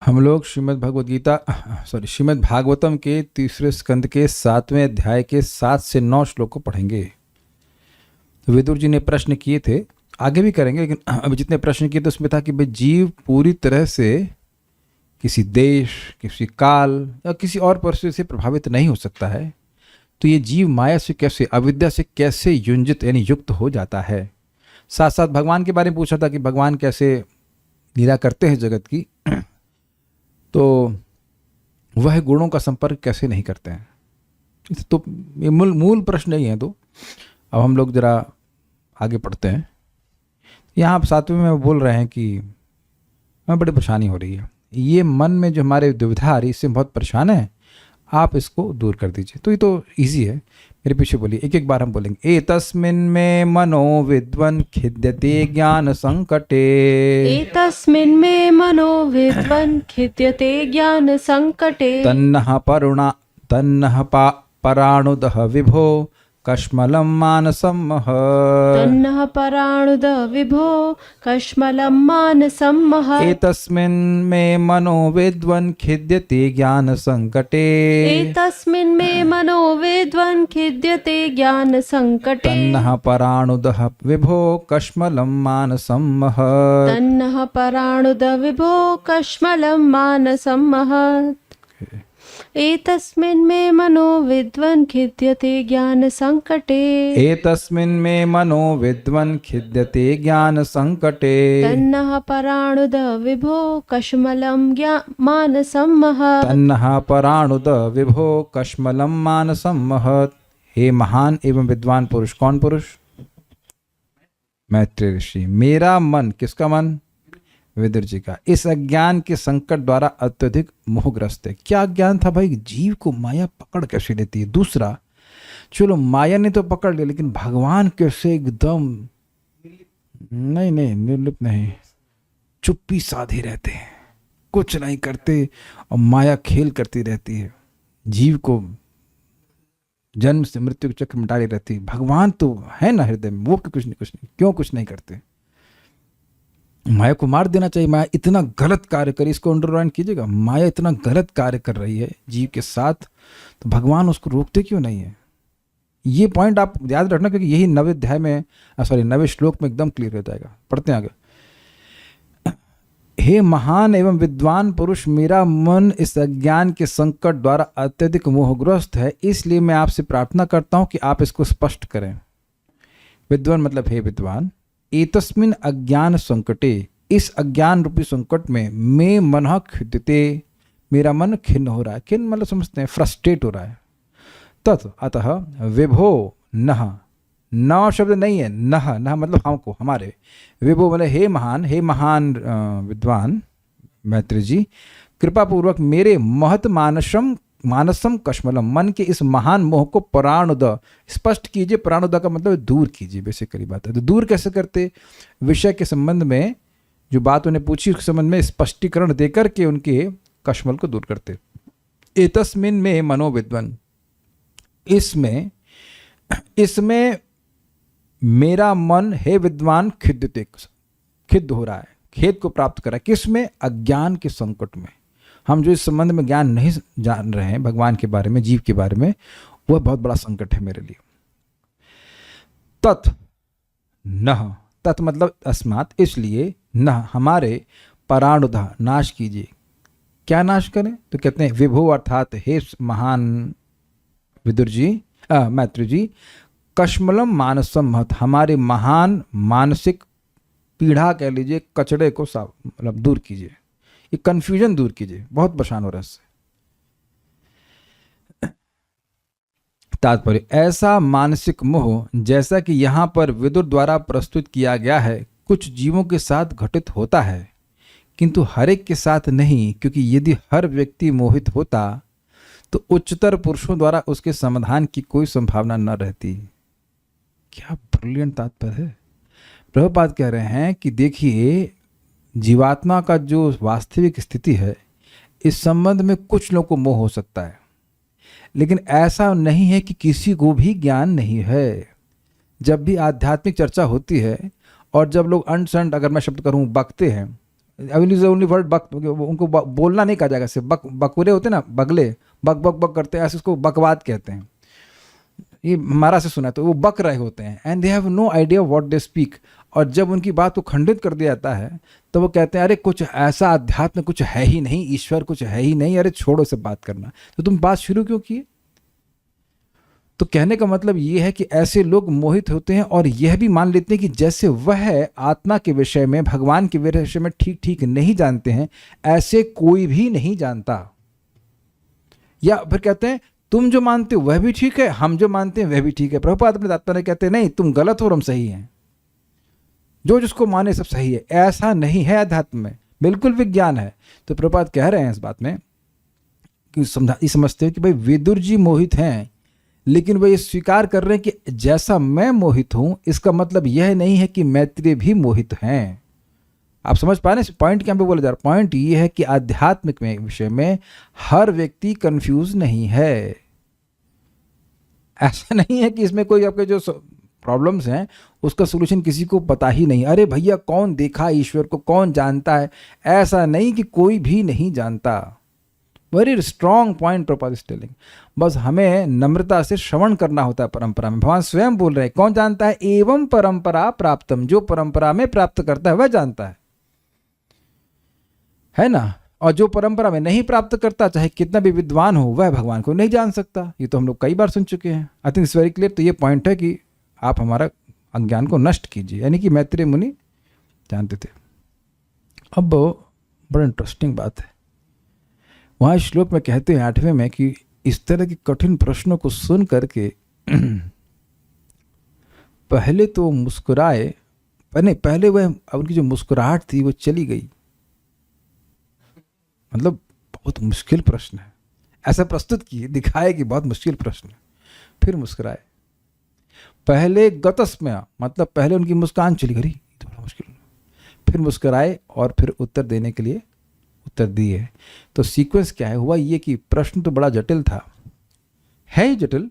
हम लोग श्रीमद् भागवतम के तीसरे स्कंद के 7वें अध्याय के 7 से 9 श्लोक को पढ़ेंगे। विदुर जी ने प्रश्न किए थे, आगे भी करेंगे, लेकिन अभी जितने प्रश्न किए थे उसमें था कि भाई जीव पूरी तरह से किसी देश, किसी काल या किसी और परिस्थिति से प्रभावित नहीं हो सकता है, तो ये जीव माया से कैसे, अविद्या से कैसे युंजित यानी युक्त हो जाता है। साथ साथ भगवान के बारे में पूछा था कि भगवान कैसे लीला करते हैं जगत की, तो वह गुणों का संपर्क कैसे नहीं करते हैं। तो ये मूल प्रश्न नहीं है। तो अब हम लोग जरा आगे पढ़ते हैं। यहाँ 7वें में बोल रहे हैं कि हमें बड़ी परेशानी हो रही है, ये मन में जो हमारे दुविधा आ रही है इससे बहुत परेशान है, आप इसको दूर कर दीजिए। तो ये तो इजी है, मेरे पीछे बोलिए, एक एक बार हम बोलेंगे। एतस्मिन् मे मनो विद्वन् खिद्यते ज्ञान संकटे। एतस्मिन् मे मनो विद्वन् खिद्यते ज्ञान संकटे। तन्नः पराणुदः विभो कश्मलं मानसं महत्। तन्नः पराणुदः विभो कश्मलं मानसं महत्। एतस्मिन् मे मनो विद्वन् खिद्यते ज्ञान संकटे। एतस्मिन् मे मनो विद्वन् खिद्यते ज्ञान संकटे। तन्नः पराणुदः विभो कश्मलं मानसं महत्। तन्नः पराणुदः विभो कश्मलं मानसं महत्। एतस्मिन् मे मनो विद्वन् खिद्यते ज्ञान संकटे। एतस्मिन् मे मनो विद्वन् खिद्यते ज्ञान संकटे। तन्नः पराणुदः विभो कश्मलं मानसं महत्। तन्नः पराणुदः विभो कश्मलं मानसं महत्। हे महान एवं विद्वान पुरुष। कौन पुरुष? मैत्रेय ऋषि। मेरा मन, किसका मन? विदुर जी का, इस अज्ञान के संकट द्वारा अत्यधिक मोहग्रस्त है। क्या ज्ञान था भाई? जीव को माया पकड़ कैसे लेती है। दूसरा, चलो माया ने तो पकड़ लिया, लेकिन भगवान कैसे एकदम नहीं निर्लिप्त नहीं, चुप्पी साधे रहते हैं, कुछ नहीं करते और माया खेल करती रहती है, जीव को जन्म से मृत्यु के चक्र में डाली रहती है। भगवान तो है ना हृदय में, वो कुछ नहीं, क्यों कुछ नहीं करते? माया को मार देना चाहिए। माया इतना गलत कार्य करी, इसको अंडरलाइन कीजिएगा, माया इतना गलत कार्य कर रही है जीव के साथ, तो भगवान उसको रोकते क्यों नहीं है? ये पॉइंट आप याद रखना, क्योंकि यही 9वें श्लोक में एकदम क्लियर हो जाएगा। पढ़ते हैं आगे। हे महान एवं विद्वान पुरुष, मेरा मन इस अज्ञान के संकट द्वारा अत्यधिक मोहग्रस्त है, इसलिए मैं आपसे प्रार्थना करता हूं कि आप इसको स्पष्ट करें। विद्वान मतलब हे विद्वान। एतस्मिन् अज्ञान संकटे, इस अज्ञान रूपी संकट में मैं मनः खिद्यते, मेरा मन खिन्न हो रहा है। खिन्न मतलब समझते हैं, फ्रस्ट्रेट हो रहा है। तत् अतः विभो नः, न शब्द नहीं है, नः मतलब हमको, हमारे। विभो मतलब हे महान विद्वान मैत्री जी, कृपा पूर्वक मेरे महत मानसम कश्मलम, मन के इस महान मोह को पराणुद स्पष्ट कीजिए। पराणुद का मतलब दूर कीजिए, बेसिकली बात है। तो दूर कैसे करते? विषय के संबंध में जो बात उन्हें पूछी उसके संबंध में स्पष्टीकरण देकर के उनके कश्मल को दूर करते। एतस्मिन् में मनोविद्वन, इसमें मेरा मन हे विद्वान खिद्ध हो रहा है, खेद को प्राप्त कर रहा है। किसमें? अज्ञान के संकट में। हम जो इस संबंध में ज्ञान नहीं जान रहे हैं भगवान के बारे में, जीव के बारे में, वह बहुत बड़ा संकट है मेरे लिए। तत् नः, तत् मतलब अस्मात्, इसलिए, नः हमारे, पराणुदः नाश कीजिए। क्या नाश करें? तो कहते हैं विभो अर्थात हे महान विदुर जी, मैत्री जी, कश्मलम मानसम महत्, हमारे महान मानसिक पीढ़ा कह लीजिए, कचड़े को मतलब दूर कीजिए, ये कंफ्यूजन दूर कीजिए, बहुत परेशान हो रहा है इससे। तात्पर्य, ऐसा मानसिक मोह जैसा कि यहाँ पर विदुर द्वारा प्रस्तुत किया गया है, कुछ जीवों के साथ घटित होता है, किंतु हर एक के साथ नहीं, क्योंकि यदि हर व्यक्ति मोहित होता तो उच्चतर पुरुषों द्वारा उसके समाधान की कोई संभावना न रहती। क्या ब्रिलियंट तात्पर्य है। प्रभुपाद कह रहे हैं कि देखिए, जीवात्मा का जो वास्तविक स्थिति है, इस संबंध में कुछ लोगों को मोह हो सकता है, लेकिन ऐसा नहीं है कि किसी को भी ज्ञान नहीं है। जब भी आध्यात्मिक चर्चा होती है और जब लोग अंट संट, अगर मैं शब्द करूं, बकते हैं, ओनली वर्ड बक, उनको बोलना नहीं कहा जाएगा, सिर्फ बकुरे होते ना, बगले बक बक बक करते हैं, ऐसे उसको बकवाद कहते हैं। ये हमारा से सुना है, तो वो बक रहे होते हैं, and they have no idea what they speak. और जब उनकी बात को खंडित कर दिया जाता है तो वो कहते हैं अरे कुछ ऐसा अध्यात्म कुछ है ही नहीं, ईश्वर कुछ है ही नहीं, अरे छोड़ो से बात करना, तो तुम बात शुरू क्यों किए। तो कहने का मतलब ये है कि ऐसे लोग मोहित होते हैं और यह भी मान लेते हैं कि जैसे वह आत्मा के विषय में, भगवान के विषय में ठीक ठीक नहीं जानते हैं, ऐसे कोई भी नहीं जानता। या फिर कहते हैं तुम जो मानते हो वह भी ठीक है, हम जो मानते हैं वह भी ठीक है। प्रभुपाद अपने तात्पर्य कहते हैं नहीं, तुम गलत हो और हम सही हैं, जो जिसको माने सब सही है। ऐसा नहीं है अध्यात्म में, बिल्कुल विज्ञान है। तो प्रभुपाद कह रहे हैं इस बात में कि समझते हो कि भाई विदुर जी मोहित हैं, लेकिन वे ये स्वीकार कर रहे हैं कि जैसा मैं मोहित हूं, इसका मतलब यह नहीं है कि मैत्रेय भी मोहित हैं। आप समझ पा रहे हैं पॉइंट क्या पे बोला जा रहा है? पॉइंट ये है कि आध्यात्मिक में विषय में हर व्यक्ति कंफ्यूज नहीं है। ऐसा नहीं है कि इसमें कोई आपके जो प्रॉब्लम्स हैं उसका सोल्यूशन किसी को पता ही नहीं। अरे भैया कौन देखा ईश्वर को, कौन जानता है? ऐसा नहीं कि कोई भी नहीं जानता। Very strong point Prabhupada is telling. बस हमें नम्रता से श्रवण करना होता है परंपरा में। भगवान स्वयं बोल रहे हैं कौन जानता है? एवं परंपरा प्राप्तम, जो परंपरा में प्राप्त करता है वह जानता है ना। और जो परंपरा में नहीं प्राप्त करता, चाहे कितना भी विद्वान हो, वह भगवान को नहीं जान सकता। ये तो हम लोग कई बार सुन चुके हैं। I think it's very clear. तो ये पॉइंट है कि आप हमारा अज्ञान को नष्ट कीजिए, यानी कि मैत्रेय मुनि जानते थे। अब बड़ा इंटरेस्टिंग बात है, वहाँ श्लोक में कहते हैं 8वें में कि इस तरह के कठिन प्रश्नों को सुन करके पहले तो मुस्कुराए, पहले वह उनकी जो मुस्कुराहट थी वो चली गई। मतलब बहुत मुश्किल प्रश्न है, ऐसा प्रस्तुत किए दिखाए कि बहुत मुश्किल प्रश्न है, फिर मुस्कुराए। पहले गतस्मय, मतलब पहले उनकी मुस्कान चली गई, तो बड़ा मुश्किल, फिर मुस्कुराए और फिर उत्तर देने के लिए उत्तर दिए। तो सीक्वेंस क्या है? हुआ ये कि प्रश्न तो बड़ा जटिल था, है ही जटिल,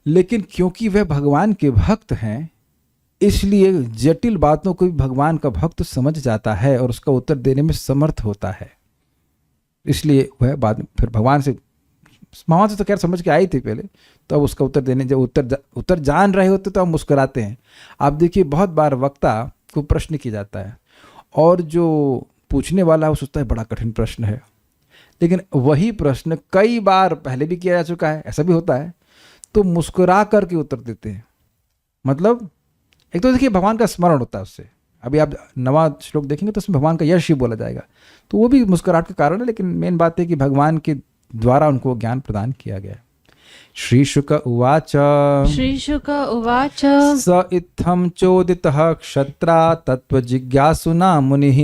लेकिन क्योंकि वह भगवान के भक्त हैं, इसलिए जटिल बातों को भी भगवान का भक्त समझ जाता है और उसका उत्तर देने में समर्थ होता है। इसलिए वह बाद में फिर भगवान से तो खैर समझ के आई थी पहले, तो अब उसका उत्तर देने, जब उत्तर जान रहे होते तो आप मुस्कुराते हैं। आप देखिए बहुत बार वक्ता को प्रश्न किया जाता है और जो पूछने वाला है वो सोचता है बड़ा कठिन प्रश्न है, लेकिन वही प्रश्न कई बार पहले भी किया जा चुका है, ऐसा भी होता है, तो मुस्कुरा करके उत्तर देते हैं। मतलब एक तो देखिए भगवान का स्मरण होता है उससे। अभी आप 9वां श्लोक देखेंगे तो उसमें भगवान का यश ही बोला जाएगा, तो वो भी मुस्कुराहट के कारण है, लेकिन मेन बात है कि भगवान के द्वारा उनको ज्ञान प्रदान किया गया। श्रीशुक उवाच श्रीशुक उवाच स इत्थं चोदितः क्षत्रा तत्त्वजिज्ञासुना मुनिः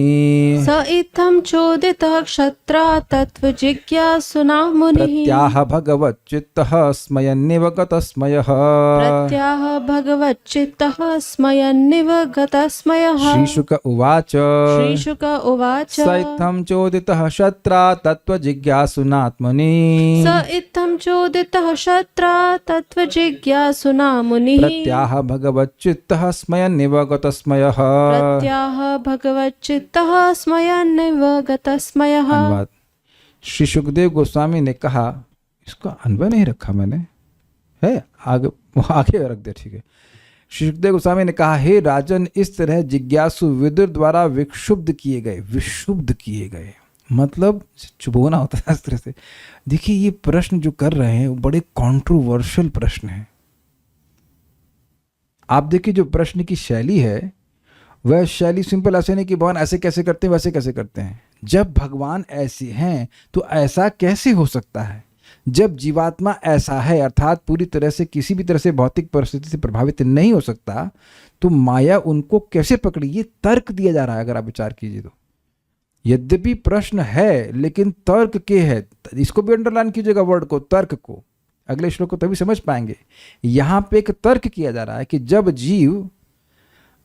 स इत्थं चोदितः क्षत्रा तत्त्वजिज्ञासुना मुनिः प्रत्याह भगवच्चित्तः स्मयन्निव गतस्मयः प्रत्याह भगवच्चित्तः स्मयन्निव गतस्मयः। श्रीशुक उवाच श्रीशुक उवाच स इत्थं चोदितः क्षत्रा तत्त्वजिज्ञासुनात्मनि स इत्थं चोदितः क्षत्रा तत्त्वजिज्ञासुना मुनिः प्रत्याह भगवच्चित्तः स्मयन्निव गतस्मयः। प्रत्याह भगवच्चित्तः स्मयन्निव गतस्मयः। धन्यवाद। श्री सुखदेव गोस्वामी ने कहा, इसका अन्वय नहीं रखा मैंने, है आगे रख दिया, ठीक है। श्री सुखदेव गोस्वामी ने कहा, हे राजन, इस तरह जिज्ञासु विदुर द्वारा विक्षुब्ध किए गए, मतलब चुभोना होता है इस तरह से। देखिए ये प्रश्न जो कर रहे हैं वो बड़े कंट्रोवर्शियल प्रश्न है। आप देखिए जो प्रश्न की शैली है वह शैली सिंपल ऐसे नहीं कि भगवान ऐसे कैसे करते हैं वैसे कैसे करते हैं। जब भगवान ऐसे हैं तो ऐसा कैसे हो सकता है? जब जीवात्मा ऐसा है, अर्थात पूरी तरह से किसी भी तरह से भौतिक परिस्थिति से प्रभावित नहीं हो सकता, तो माया उनको कैसे पकड़ी? ये तर्क दिया जा रहा है अगर आप विचार कीजिए तो। यद्यपि प्रश्न है लेकिन तर्क के है, इसको भी अंडरलाइन कीजिएगा वर्ड को, तर्क को। अगले श्लोक को तभी समझ पाएंगे। यहाँ पे एक तर्क किया जा रहा है कि जब जीव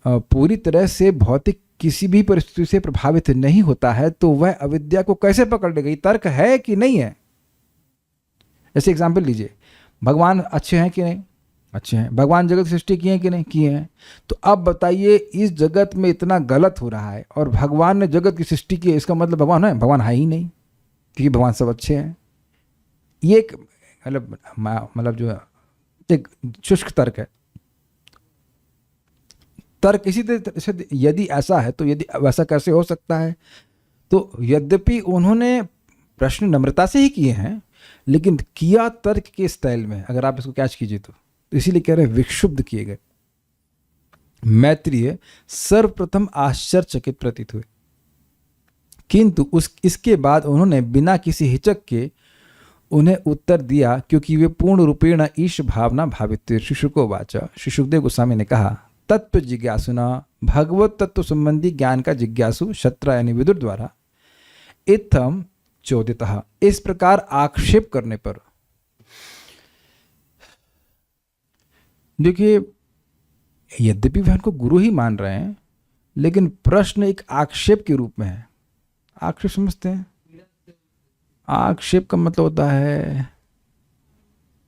पूरी तरह से भौतिक किसी भी परिस्थिति से प्रभावित नहीं होता है तो वह अविद्या को कैसे पकड़ लेगा? तर्क है कि नहीं है? जैसे एग्जाम्पल लीजिए, भगवान अच्छे हैं कि नहीं? अच्छे हैं। भगवान जगत की सृष्टि किए हैं कि नहीं किए हैं? तो अब बताइए, इस जगत में इतना गलत हो रहा है और भगवान ने जगत की सृष्टि की है, इसका मतलब भगवान है? भगवान है ही नहीं, क्योंकि भगवान सब अच्छे हैं। ये एक मतलब जो है एक शुष्क तर्क है। तर्क इसी तरह से, यदि ऐसा है तो यदि वैसा कैसे हो सकता है? तो यद्यपि उन्होंने प्रश्न नम्रता से ही किए हैं, लेकिन किया तर्क के स्टाइल में, अगर आप इसको कैच कीजिए तो इसीलिए कह रहे हैं विक्षुब्ध किए गए। मैत्रेय सर्वप्रथम आश्चर्यचकित प्रतीत हुए, किंतु इसके बाद उन्होंने बिना किसी हिचक के उन्हें उत्तर दिया, क्योंकि वे पूर्ण रूपेण ईश भावना भावित थे। शुशुको वाचा, श्री सुखदेव गोस्वामी ने कहा, तत्व जिज्ञासुना, भगवत तत्व संबंधी ज्ञान का जिज्ञासु क्षत्र यानी विदुर द्वारा इत्थम चोदितः, इस प्रकार आक्षेप करने पर। देखिए, यद्यपि वह उनको गुरु ही मान रहे हैं, लेकिन प्रश्न एक आक्षेप के रूप में है। आक्षेप समझते हैं? आक्षेप का मतलब होता है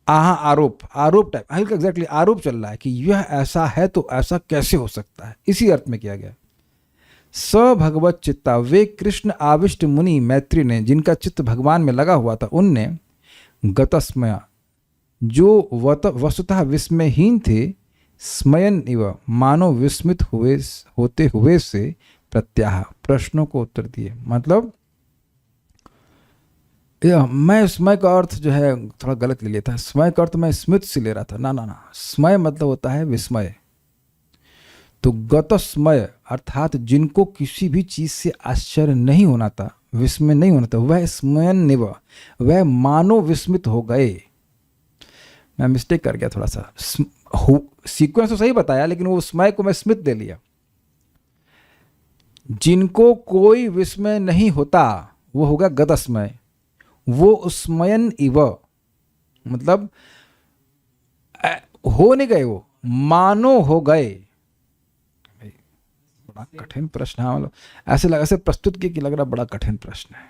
आरोप, आरोप टाइप, हल्का एग्जैक्टली आरोप चल रहा है कि यह ऐसा है तो ऐसा कैसे हो सकता है, इसी अर्थ में किया गया। स भगवत चित्ता, वे कृष्ण आविष्ट मुनि मैत्री ने, जिनका चित्त भगवान में लगा हुआ था, उनने गतस्मया, जो वस्तुतः विस्मयहीन थे, स्मयन इव, मानो विस्मित होते हुए से प्रत्याह, प्रश्नों को उत्तर दिए। मतलब मैं स्मय का अर्थ जो है थोड़ा गलत ले लिया था। स्मय का अर्थ मैं स्मित से ले रहा था। ना, स्मय मतलब होता है विस्मय। तो गतस्मय अर्थात जिनको किसी भी चीज से आश्चर्य नहीं होना था, विस्मय नहीं होना था, वह स्मयन निव, वह मानो विस्मित हो गए। मैं मिस्टेक कर गया थोड़ा सा, सीक्वेंस तो सही बताया, लेकिन वो स्मय को मैं स्मित दे लिया। जिनको कोई विस्मय नहीं होता वो होगा गतस्मय, वो स्मयन इव, मतलब हो नहीं गए, वो मानो हो गए। बड़ा कठिन प्रश्न है, मतलब ऐसे प्रस्तुत किया कि लग रहा बड़ा कठिन प्रश्न है।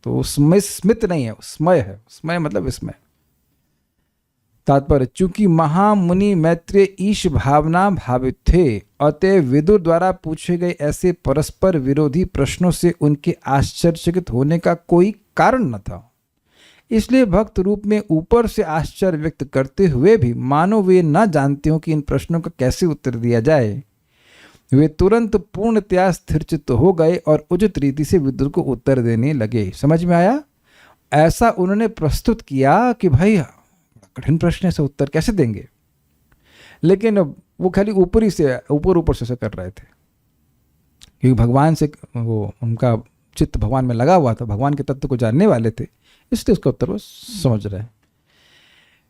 तो स्मित नहीं है, स्मय है। स्मय मतलब विस्मय। तात्पर्य, चूंकि महामुनि मैत्रेय ईश भावना भावित थे, अतः विदुर द्वारा पूछे गए ऐसे परस्पर विरोधी प्रश्नों से उनके आश्चर्यचकित होने का कोई कारण न था। इसलिए भक्त रूप में ऊपर से आश्चर्य व्यक्त करते हुए भी मानो वे न जानते हो कि इन प्रश्नों का कैसे उत्तर दिया जाए, वे तुरंत पूर्णतया स्थिरचित्त हो गए और उचित रीति से विदुर को उत्तर देने लगे। समझ में आया? ऐसा उन्होंने प्रस्तुत किया कि भाई कठिन प्रश्न है, से उत्तर कैसे देंगे। लेकिन वो खाली ऊपर से कर रहे थे, क्योंकि भगवान से वो उनका चित्त भगवान में लगा हुआ था, भगवान के तत्व को जानने वाले थे, इसलिए उसका उत्तर वो समझ रहे हैं।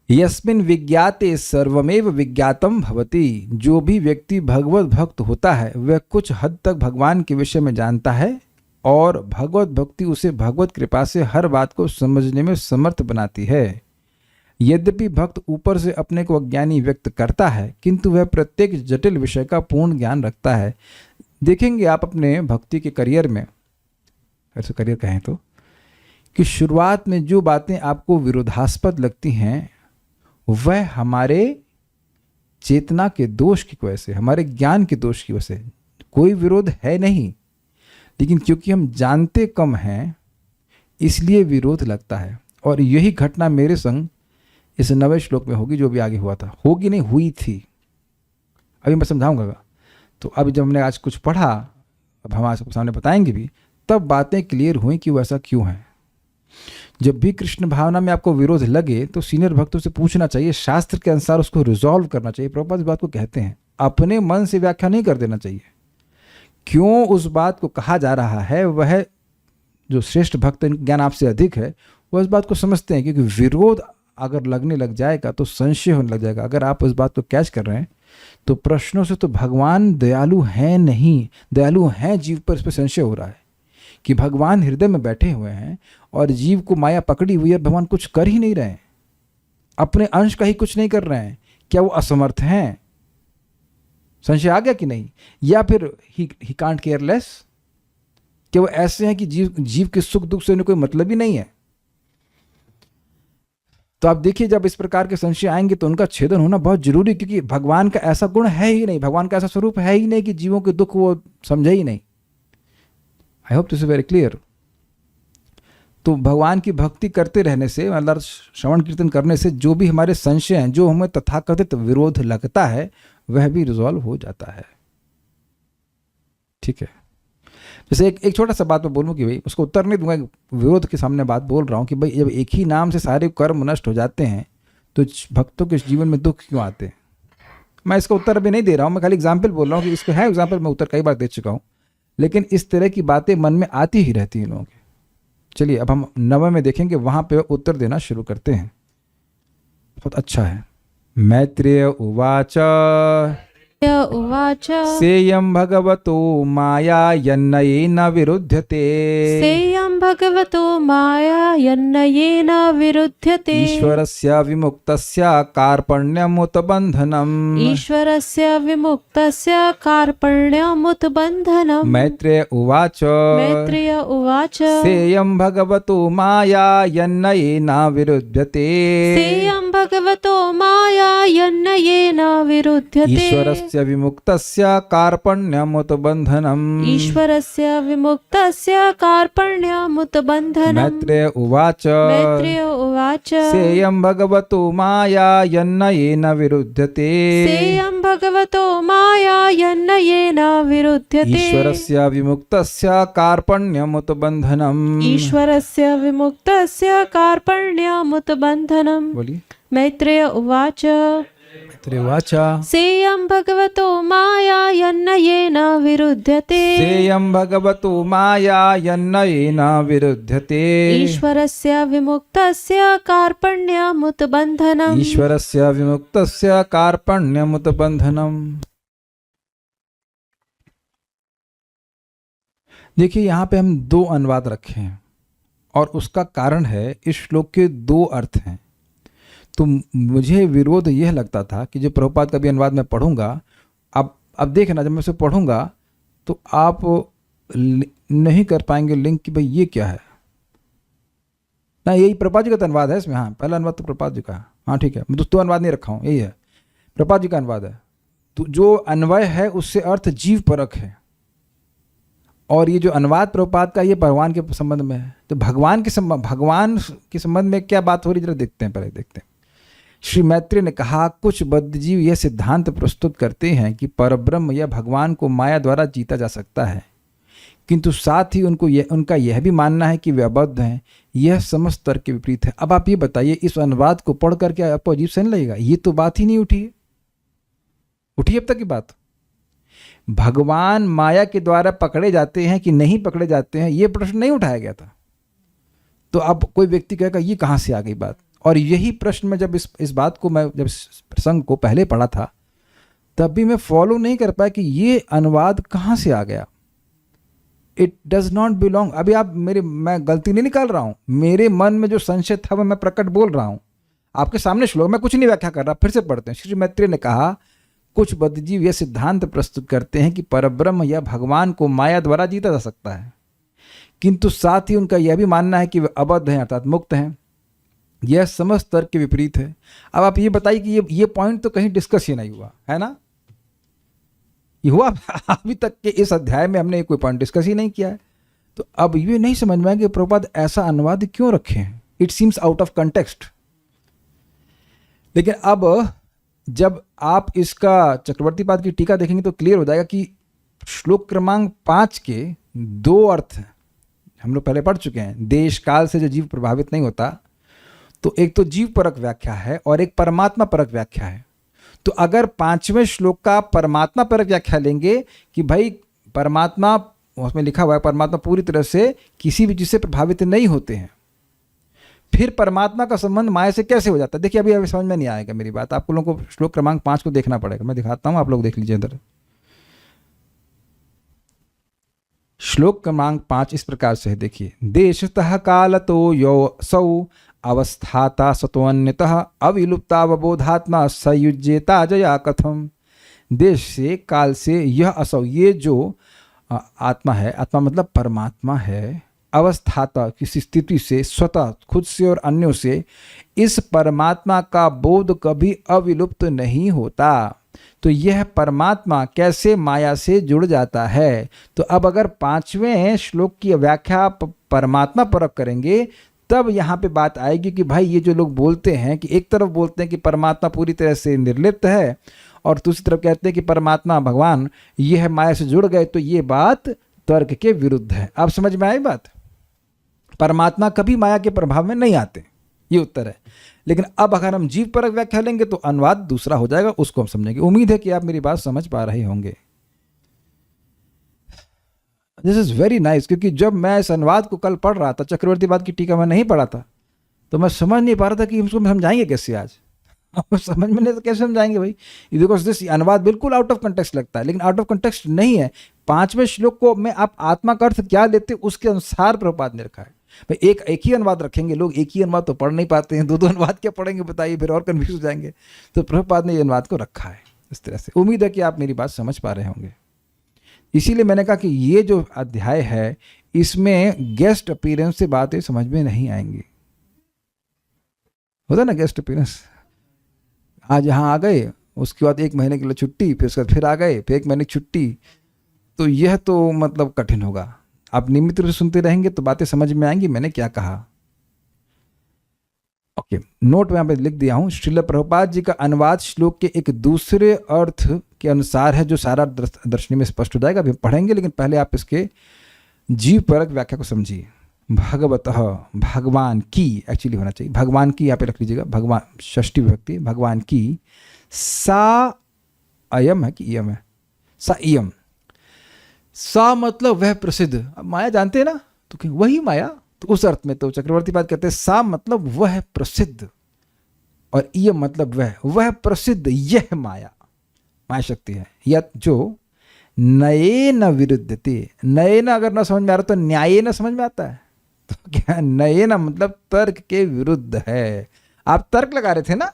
यस्मिन विज्ञाते सर्वमेव विज्ञातम भवति, जो भी व्यक्ति भगवत भक्त होता है वह कुछ हद तक भगवान के विषय में जानता है, और भगवत भक्ति उसे भगवत कृपा से हर बात को समझने में समर्थ बनाती है। यद्यपि भक्त ऊपर से अपने को अज्ञानी व्यक्त करता है, किंतु वह प्रत्येक जटिल विषय का पूर्ण ज्ञान रखता है। देखेंगे आप अपने भक्ति के करियर में, ऐसे करियर कहें तो, कि शुरुआत में जो बातें आपको विरोधास्पद लगती हैं वह हमारे चेतना के दोष की वजह से, हमारे ज्ञान के दोष की वजह से, कोई विरोध है नहीं, लेकिन क्योंकि हम जानते कम हैं इसलिए विरोध लगता है। और यही घटना मेरे संग इस 9वें श्लोक में होगी, जो भी आगे हुआ था, होगी नहीं, हुई थी। अभी मैं समझाऊंगा। तो अब जब हमने आज कुछ पढ़ा, अब हम आपके सामने बताएंगे भी, तब बातें क्लियर हुई कि वो ऐसा क्यों है। जब भी कृष्ण भावना में आपको विरोध लगे तो सीनियर भक्तों से पूछना चाहिए, शास्त्र के अनुसार उसको रिजॉल्व करना चाहिए। प्रभुपाद इस बात को कहते हैं, अपने मन से व्याख्या नहीं कर देना चाहिए। क्यों उस बात को कहा जा रहा है, वह जो श्रेष्ठ भक्त ज्ञान आपसे अधिक है वह इस बात को समझते हैं, क्योंकि विरोध अगर लगने लग जाएगा तो संशय होने लग जाएगा। अगर आप उस बात को कैच कर रहे हैं तो प्रश्नों से तो भगवान दयालु हैं नहीं, दयालु हैं जीव पर, इस पर संशय हो रहा है कि भगवान हृदय में बैठे हुए हैं और जीव को माया पकड़ी हुई है, भगवान कुछ कर ही नहीं रहे हैं, अपने अंश का ही कुछ नहीं कर रहे हैं। क्या वो असमर्थ हैं? संशय आ गया कि नहीं? या फिर ही कांट केयर लेस, क्या वो ऐसे हैं कि जीव के सुख दुख से उन्हें कोई मतलब ही नहीं है? तो आप देखिए, जब इस प्रकार के संशय आएंगे तो उनका छेदन होना बहुत जरूरी, क्योंकि भगवान का ऐसा गुण है ही नहीं, भगवान का ऐसा स्वरूप है ही नहीं कि जीवों के दुख वो समझे ही नहीं। I hope this is very clear. तो भगवान की भक्ति करते रहने से, मतलब श्रवण कीर्तन करने से, जो भी हमारे संशय हैं, जो हमें तथाकथित विरोध लगता है, वह भी रिजॉल्व हो जाता है। ठीक है। जैसे एक छोटा सा बात मैं बोलूँ कि भाई उसको उत्तर नहीं दूंगा, विरोध के सामने बात बोल रहा हूँ कि भाई जब एक ही नाम से सारे कर्म नष्ट हो जाते हैं तो भक्तों के जीवन में दुख क्यों आते हैं? मैं इसका उत्तर अभी नहीं दे रहा हूँ, मैं खाली एग्जाम्पल बोल रहा हूँ कि इसको है एग्जाम्पल, मैं उत्तर कई बार दे चुका हूँ, लेकिन इस तरह की बातें मन में आती ही रहती हैं लोगों के। चलिए अब हम 9 में देखेंगे, वहाँ पे उत्तर देना शुरू करते हैं। बहुत अच्छा है। मैत्रेय उवाच उवाच सेयं भगवतो माया यन्नयेन विरुध्यते सेयं भगवतो माया यन्नयेन विरुध्यते ईश्वरस्य विमुक्तस्य कार्पण्यमुत बन्धनम् ईश्वरस्य विमुक्तस्य कार्पण्यमुत बन्धनम् मैत्रेय उवाच मैत्रेय उवाच सेयं भगवतो माया यन्नयेन विरुध्यते सेयं भगवतो माया यन्नयेन विरुध्यते ईश्वरस्य विमुक्तस्य कार्पण्यमुत बन्धनम् ईश्वरस्य विमुक्तस्य कार्पण्यमुत बन्धनम् मैत्रेय उवाच मैत्रेय उवाच सेयं भगवतो माया यन्नयेन विरुध्यते सेयं भगवतो माया यन्नयेन विरुध्यते ईश्वरस्य विमुक्तस्य कार्पण्यमुत बन्धनम् ईश्वरस्य विमुक्तस्य कार्पण्यमुत बन्धनम् बोलिए। मैत्रेय उवाच मैत्रेय उवाच सेयं भगवतो माया यन्नयेन विरुध्यते सेयं भगवतो माया यन्नयेन विरुध्यते ईश्वरस्य विमुक्तस्य कार्पण्यमुत बन्धनम् ईश्वरस्य विमुक्तस्य कार्पण्यमुत बन्धनम्। देखिए यहाँ पे हम 2 अनुवाद रखे हैं और उसका कारण है इस श्लोक के 2 अर्थ हैं। तो मुझे विरोध यह लगता था कि जो प्रभुपाद का भी अनुवाद मैं पढ़ूंगा, अब देखना जब मैं उसे पढ़ूंगा तो आप नहीं कर पाएंगे लिंक कि भाई ये क्या है ना। यही प्रभुपाद जी का अनुवाद है इसमें। हाँ, पहला अनुवाद तो प्रभुपाद जी का। हाँ ठीक है, मैं दूसरा अनुवाद नहीं रखा हूँ, यही है, प्रभुपाद जी का अनुवाद है। तो जो अन्वय है उससे अर्थ जीव परक है, और ये जो अनुवाद प्रभुपाद का ये भगवान के संबंध में है। तो भगवान के संबंध में क्या बात हो रही, जरा देखते हैं, पहले देखते हैं। श्री मैत्रेय ने कहा, कुछ बद्धजीव यह सिद्धांत प्रस्तुत करते हैं कि परब्रह्म या भगवान को माया द्वारा जीता जा सकता है, किंतु साथ ही उनका यह भी मानना है कि वे अबद्ध हैं। यह समस्त तर्क के विपरीत है। अब आप ये बताइए, इस अनुवाद को पढ़ करके आपको अजीब से नहीं लगेगा? ये तो बात ही नहीं उठी अब तक की बात। भगवान माया के द्वारा पकड़े जाते हैं कि नहीं पकड़े जाते हैं, ये प्रश्न नहीं उठाया गया था। तो अब कोई व्यक्ति कहेगा ये कहाँ से आ गई बात? और यही प्रश्न में जब इस बात को मैं जब इस प्रसंग को पहले पढ़ा था तब भी मैं फॉलो नहीं कर पाया कि ये अनुवाद कहाँ से आ गया। It does not belong. अभी आप मैं गलती नहीं निकाल रहा हूँ, मेरे मन में जो संशय था वह मैं प्रकट बोल रहा हूँ आपके सामने। श्लोक मैं कुछ नहीं व्याख्या कर रहा, फिर से पढ़ते हैं। श्री मैत्रेय ने कहा, कुछ बद्धजीव यह सिद्धांत प्रस्तुत करते हैं कि परब्रह्म या भगवान को माया द्वारा जीता जा सकता है, किंतु साथ ही उनका यह भी मानना है कि वे अबद्ध हैं अर्थात मुक्त हैं। यह समस्त तर्क के विपरीत है। अब आप ये बताइए कि ये पॉइंट तो कहीं डिस्कस ही नहीं हुआ है ना? ये हुआ अभी तक के इस अध्याय में हमने कोई पॉइंट डिस्कस ही नहीं किया है। तो अब ये नहीं समझ में आया कि प्रभुपाद ऐसा अनुवाद क्यों रखे हैं। It seems out of context. लेकिन अब जब आप इसका चक्रवर्ती पाद की टीका देखेंगे तो क्लियर हो जाएगा कि श्लोक क्रमांक 5 के 2 अर्थ हैं, हम लोग पहले पढ़ चुके हैं। देश काल से जो जीव प्रभावित नहीं होता, तो एक तो जीव परक व्याख्या है और एक परमात्मा परक व्याख्या है। तो अगर 5वें श्लोक का परमात्मा परक व्याख्या लेंगे कि भाई परमात्मा, उसमें लिखा हुआ है परमात्मा पूरी तरह से किसी भी चीज से प्रभावित नहीं होते हैं, फिर परमात्मा का संबंध माया से कैसे हो जाता है? देखिए अभी समझ में नहीं आएगा मेरी बात। आप लोगों को श्लोक क्रमांक 5 को देखना पड़ेगा, मैं दिखाता हूं, आप लोग देख लीजिए। इधर श्लोक क्रमांक 5 इस प्रकार से है, देखिए। देशतः कालतो यो सौ अवस्थाता सतोन्यतः अविलुप्तावबोधात्मा सयुज्येता जया कथम। देश से काल से यह असौ, ये जो आत्मा है, आत्मा मतलब परमात्मा है, अवस्थाता किसी स्थिति से, स्वतः खुद से और अन्यों से इस परमात्मा का बोध कभी अविलुप्त नहीं होता। तो यह परमात्मा कैसे माया से जुड़ जाता है? तो अब अगर 5वें श्लोक की व्याख्या परमात्मा परक करेंगे तब यहाँ पे बात आएगी कि भाई ये जो लोग बोलते हैं कि एक तरफ बोलते हैं कि परमात्मा पूरी तरह से निर्लिप्त है और दूसरी तरफ कहते हैं कि परमात्मा भगवान यह माया से जुड़ गए, तो ये बात तर्क के विरुद्ध है। आप समझ में आई बात? परमात्मा कभी माया के प्रभाव में नहीं आते, ये उत्तर है। लेकिन अब अगर हम जीव परक व्याख्या लेंगे तो अनुवाद दूसरा हो जाएगा, उसको हम समझेंगे। उम्मीद है कि आप मेरी बात समझ पा रहे होंगे। दिस इज वेरी नाइस, क्योंकि जब मैं इस अनुवाद को कल पढ़ रहा था, चक्रवर्तीवाद की टीका में नहीं पढ़ा था, तो मैं समझ नहीं पा रहा था कि इसको समझाएंगे कैसे आज। समझ में नहीं तो कैसे समझाएंगे भाई? बिकॉज दिस अनुवाद बिल्कुल आउट ऑफ कंटेक्स्ट लगता है, लेकिन आउट ऑफ कंटेक्स्ट नहीं है। 5वें श्लोक को में आप आत्मा का अर्थ क्या लेते उसके अनुसार प्रभुपाद ने रखा है। भाई एक ही अनुवाद रखेंगे लोग, एक ही अनुवाद तो पढ़ नहीं पाते हैं, दो अनुवाद क्या पढ़ेंगे बताइए, फिर और कन्फ्यूज हो जाएंगे। तो प्रभुपाद ने ये अनुवाद को रखा है इस तरह से। उम्मीद है कि आप मेरी बात समझ पा रहे होंगे। इसीलिए मैंने कहा कि ये जो अध्याय है इसमें गेस्ट अपीयरेंस से बातें समझ में नहीं आएंगी। होता ना गेस्ट अपीयरेंस, आज यहाँ आ गए, उसके बाद 1 महीने के लिए छुट्टी, फिर उसके बाद फिर आ गए, फिर 1 महीने की छुट्टी, तो यह तो मतलब कठिन होगा। आप नियमित रूप से सुनते रहेंगे तो बातें समझ में आएंगी मैंने क्या कहा। ओके, नोट में यहाँ पे लिख दिया हूँ। श्रील प्रभुपाद जी का अनुवाद श्लोक के एक दूसरे अर्थ के अनुसार है, जो सारा दर्शनी में स्पष्ट हो जाएगा, अभी पढ़ेंगे। लेकिन पहले आप इसके जीव परक व्याख्या को समझिए। भगवतः, भगवान की एक्चुअली होना चाहिए, भगवान की यहाँ पे रख लीजिएगा, भगवान षष्ठी विभक्ति, भगवान की। सा अयम है कि इयम है? सा इयम। सा मतलब वह प्रसिद्ध। अब माया जानते हैं ना, तो वही माया, तो उस अर्थ में तो चक्रवर्तीपाद कहते हैं सा मतलब वह प्रसिद्ध, और इयम मतलब वह प्रसिद्ध यह माया, माया शक्ति है। या जो नये न विरुद्धते, नये न अगर ना समझ में आ रहा तो न्याय न समझ में आता है। तो क्या नये न मतलब तर्क के विरुद्ध है। आप तर्क लगा रहे थे ना,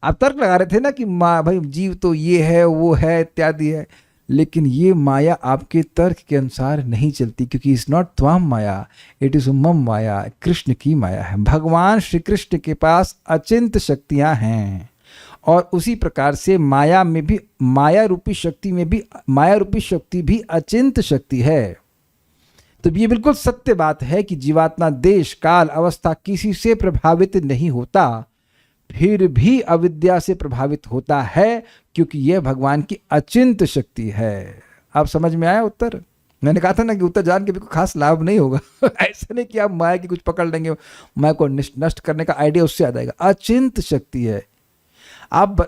आप तर्क लगा रहे थे ना कि भाई जीव तो ये है वो है इत्यादि है, लेकिन ये माया आपके तर्क के अनुसार नहीं चलती, क्योंकि इज नॉट त्वाम माया, इट इज मम माया, कृष्ण की माया है। भगवान श्री कृष्ण के पास अचिंत शक्तियां हैं, और उसी प्रकार से माया में भी, माया रूपी शक्ति भी अचिंत शक्ति है। तो ये बिल्कुल सत्य बात है कि जीवात्मा देश काल अवस्था किसी से प्रभावित नहीं होता, फिर भी अविद्या से प्रभावित होता है, क्योंकि यह भगवान की अचिंत शक्ति है। आप समझ में आया उत्तर? मैंने कहा था ना कि उत्तर जान के भी कोई खास लाभ नहीं होगा। ऐसा नहीं कि आप माया की कुछ पकड़ लेंगे, माया को नष्ट करने का आइडिया उससे आ जाएगा। अचिंत शक्ति है। आप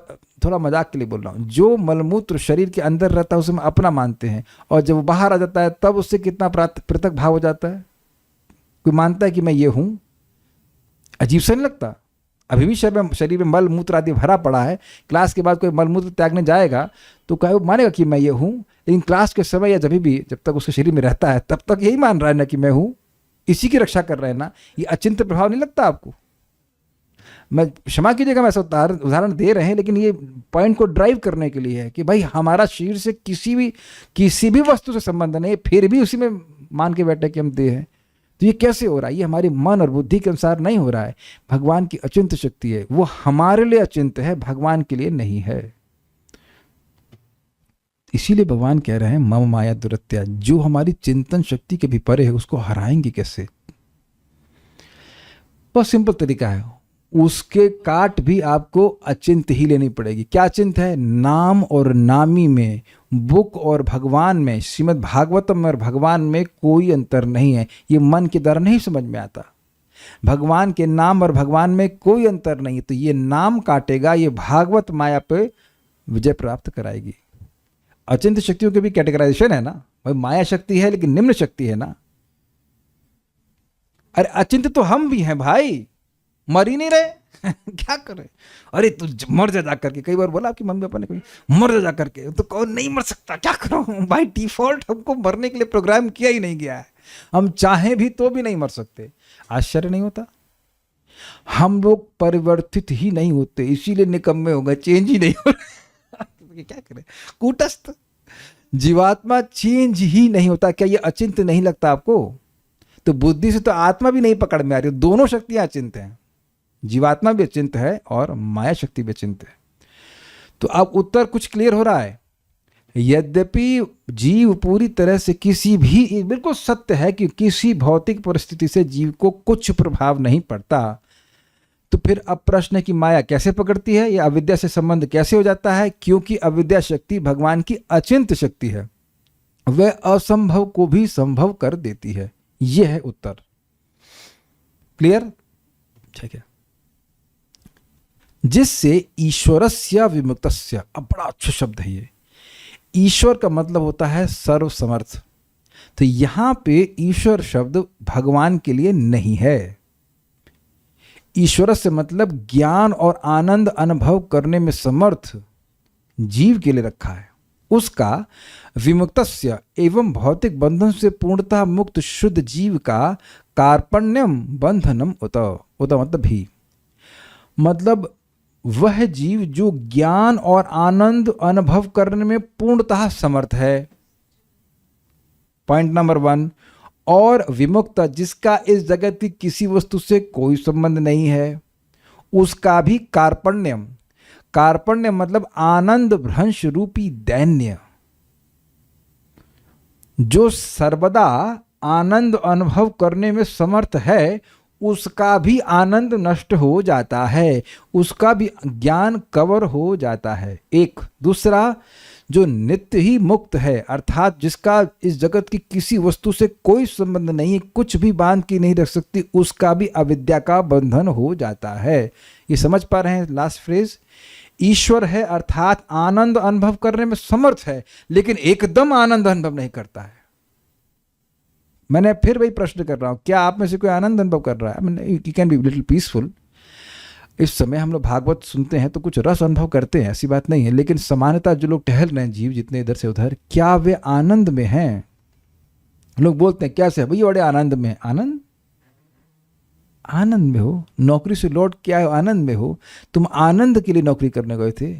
थोड़ा मजाक के लिए बोल रहा हूँ, जो मलमूत्र शरीर के अंदर रहता है उसे हम अपना मानते हैं, और जब वो बाहर आ जाता है तब उससे कितना पृथक भाव हो जाता है। कोई मानता है कि मैं ये हूँ, अजीब सा नहीं लगता? अभी भी शरीर में मल मूत्र आदि भरा पड़ा है, क्लास के बाद कोई मल मूत्र त्यागने जाएगा तो क्या वो मानेगा कि मैं ये हूँ? लेकिन क्लास के समय या जब तक उसके शरीर में रहता है तब तक यही मान रहा है ना कि मैं हूँ, इसी की रक्षा कर रहे हैं ना। ये अचिंत प्रभाव नहीं लगता आपको? मैं क्षमा कीजिएगा, मैं ऐसा उदाहरण दे रहे हैं, लेकिन ये पॉइंट को ड्राइव करने के लिए है कि भाई हमारा शरीर से किसी भी वस्तु से संबंध नहीं, फिर भी उसी में मान के बैठे कि हम देह हैं। तो ये कैसे हो रहा है? ये हमारे मन और बुद्धि के अनुसार नहीं हो रहा है। भगवान की अचिंत शक्ति है, वो हमारे लिए अचिंत है, भगवान के लिए नहीं है। इसीलिए भगवान कह रहे हैं मम माया दुरत्या, जो हमारी चिंतन शक्ति के भी परे है उसको हराएंगे कैसे? बहुत सिंपल तरीका है, उसके काट भी आपको अचिंत ही लेनी पड़ेगी। क्या अचिंत है? नाम और नामी में, बुक और भगवान में, श्रीमद् भागवतम और भगवान में कोई अंतर नहीं है। ये मन के द्वारा नहीं समझ में आता। भगवान के नाम और भगवान में कोई अंतर नहीं है, तो ये नाम काटेगा, ये भागवत माया पे विजय प्राप्त कराएगी। अचिंत शक्तियों के भी कैटेगराइजेशन है ना भाई, माया शक्ति है लेकिन निम्न शक्ति है ना। अरे अचिंत तो हम भी हैं भाई, मर ही नहीं रहे। क्या करें? अरे तू मर जा करके, कई बार बोला आपकी मम्मी पापा ने, कोई मर जा करके, तो कौन नहीं मर सकता, क्या करो भाई? डिफॉल्ट हमको मरने के लिए प्रोग्राम किया ही नहीं गया है, हम चाहें भी तो भी नहीं मर सकते। आश्चर्य नहीं होता? हम लोग परिवर्तित ही नहीं होते, इसीलिए निकम्मे हो गए, चेंज ही नहीं हो रहे। क्या करें? कूटस्थ जीवात्मा चेंज ही नहीं होता। क्या ये अचिंत नहीं लगता आपको? तो बुद्धि से तो आत्मा भी नहीं पकड़ में आ रही, दोनों शक्तियां अचिंत्य हैं, जीवात्मा भी अचिंत्य है और माया शक्ति भी अचिंत्य है। तो अब उत्तर कुछ क्लियर हो रहा है। यद्यपि जीव पूरी तरह से किसी भी, बिल्कुल सत्य है कि किसी भौतिक परिस्थिति से जीव को कुछ प्रभाव नहीं पड़ता, तो फिर अब प्रश्न है कि माया कैसे पकड़ती है, या अविद्या से संबंध कैसे हो जाता है? क्योंकि अविद्या शक्ति भगवान की अचिंत्य शक्ति है, वह असंभव को भी संभव कर देती है। यह है उत्तर। क्लियर? ठीक है। जिससे ईश्वरस्य विमुक्तस्य, अब बड़ा अच्छा शब्द है ये। ईश्वर का मतलब होता है सर्वसमर्थ, तो यहां पे ईश्वर शब्द भगवान के लिए नहीं है। ईश्वर से मतलब ज्ञान और आनंद अनुभव करने में समर्थ जीव के लिए रखा है। उसका विमुक्तस्य एवं भौतिक बंधन से पूर्णतः मुक्त शुद्ध जीव का कार्पण्यम बंधनम उत मतलब भी, मतलब वह जीव जो ज्ञान और आनंद अनुभव करने में पूर्णतः समर्थ है, पॉइंट नंबर 1। और विमुक्त जिसका इस जगत की किसी वस्तु से कोई संबंध नहीं है, उसका भी कार्पण्यम, कार्पण्य मतलब आनंद भ्रंश रूपी दैन्य, जो सर्वदा आनंद अनुभव करने में समर्थ है, उसका भी आनंद नष्ट हो जाता है, उसका भी ज्ञान कवर हो जाता है। एक दूसरा, जो नित्य ही मुक्त है, अर्थात जिसका इस जगत की किसी वस्तु से कोई संबंध नहीं है, कुछ भी बांध के नहीं रख सकती, उसका भी अविद्या का बंधन हो जाता है। ये समझ पा रहे हैं? लास्ट फ्रेज, ईश्वर है अर्थात आनंद अनुभव करने में समर्थ है, लेकिन एकदम आनंद अनुभव नहीं करता है। मैंने फिर वही प्रश्न कर रहा हूं, क्या आप में से कोई आनंद अनुभव कर रहा है? You can be little peaceful. इस समय हम लोग भागवत सुनते हैं तो कुछ रस अनुभव करते हैं, ऐसी बात नहीं है, लेकिन सामान्यतः जो लोग टहल रहे हैं जीव जितने इधर से उधर, क्या वे आनंद में हैं? लोग बोलते हैं कैसे भैया बड़े आनंद में। आनंद, आनंद में हो, नौकरी से लौट के आए हो, आनंद में हो। तुम आनंद के लिए नौकरी करने गए थे।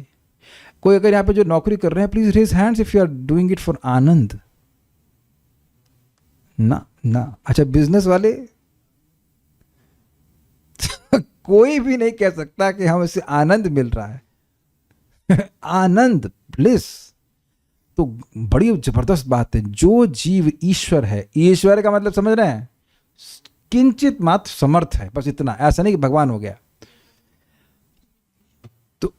कोई अगर यहाँ पे जो नौकरी कर रहे हैं, please raise hands if you are doing it for आनंद। ना ना। अच्छा, बिजनेस वाले कोई भी नहीं कह सकता कि हम इससे आनंद मिल रहा है आनंद, ब्लिस। तो बड़ी जबरदस्त बात है। जो जीव ईश्वर है, ईश्वर का मतलब समझ रहे हैं, किंचित मात्र समर्थ है, बस इतना। ऐसा नहीं कि भगवान हो गया। तो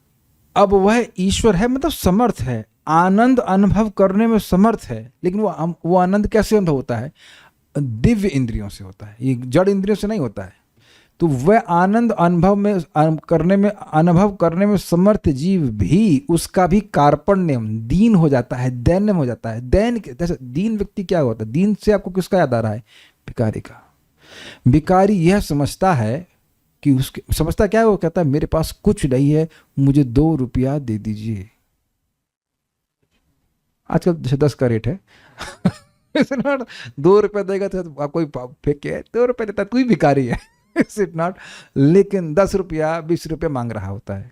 अब वह ईश्वर है मतलब समर्थ है, आनंद अनुभव करने में समर्थ है, लेकिन वो आनंद कैसे अनुभव होता है? दिव्य इंद्रियों से होता है, ये जड़ इंद्रियों से नहीं होता है। तो वह आनंद अनुभव करने में समर्थ जीव भी, उसका भी कार्पण्यम, दीन हो जाता है, दैन्य हो जाता है। जैसे दीन व्यक्ति क्या होता है? दीन से आपको किसका याद आ रहा है? भिखारी का। भिखारी यह समझता है कि उसके, समझता क्या है? वो कहता है मेरे पास कुछ नहीं है, मुझे 2 रुपया दे दीजिए। आजकल 10 का रेट है 2 रुपये देगा तो आप कोई फेंक के 2 रुपये देता, तू ही भिखारी है इज इट नॉट? लेकिन 10 रुपया 20 रुपये मांग रहा होता है।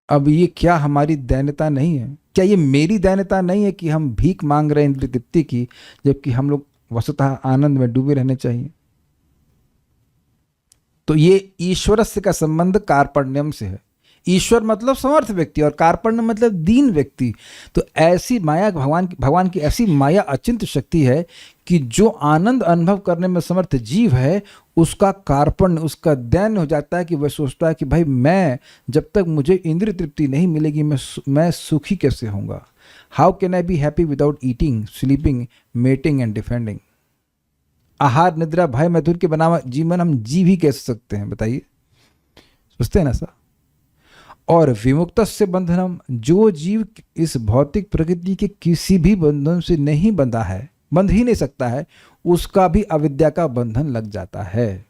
अब ये क्या हमारी दैन्यता नहीं है? क्या ये मेरी दैन्यता नहीं है कि हम भीख मांग रहे हैं इंद्रिय तृप्ति की, जबकि हम लोग वस्तुतः आनंद में डूबे रहने चाहिए? तो ये ईश्वरस्य का संबंध कार्पण्यम से है। ईश्वर मतलब समर्थ व्यक्ति और कार्पण्य मतलब दीन व्यक्ति। तो ऐसी माया, भगवान की ऐसी माया अचिंत्य शक्ति है कि जो आनंद अनुभव करने में समर्थ जीव है, उसका कार्पण्य, उसका दैन्य हो जाता है कि वह सोचता है कि भाई मैं, जब तक मुझे इंद्रिय तृप्ति नहीं मिलेगी मैं सुखी कैसे होऊंगा? How can I be happy without eating, sleeping, mating and defending? आहार, निद्रा, भय, मैथुन के बनावा जीवन हम जी भी कैसे सकते हैं? बताइए, सोचते हैं ना सर? और विमुक्तस्य बंधनम, जो जीव इस भौतिक प्रकृति के किसी भी बंधन से नहीं बंधा है, बंध ही नहीं सकता है, उसका भी अविद्या का बंधन लग जाता है।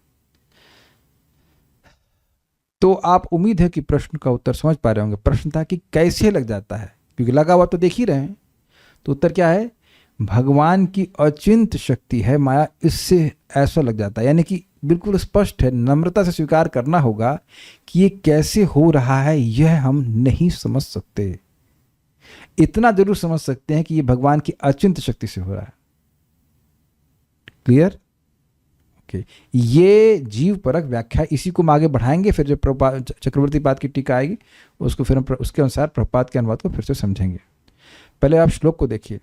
तो आप, उम्मीद है कि प्रश्न का उत्तर समझ पा रहे होंगे। प्रश्न था कि कैसे लग जाता है, क्योंकि लगा हुआ तो देख ही रहे हैं। तो उत्तर क्या है? भगवान की अचिंत्य शक्ति है माया, इससे ऐसा लग जाता है। यानी कि बिल्कुल स्पष्ट है, नम्रता से स्वीकार करना होगा कि ये कैसे हो रहा है, यह हम नहीं समझ सकते। इतना जरूर समझ सकते हैं कि ये भगवान की अचिंत्य शक्ति से हो रहा है। क्लियर? ओके, ये जीव परक व्याख्या, इसी को हम आगे बढ़ाएंगे। फिर जब चक्रवर्ती पाद की टीका आएगी उसको फिर हम उसके अनुसार प्रभुपाद के अनुवाद को फिर से समझेंगे। पहले आप श्लोक को देखिए।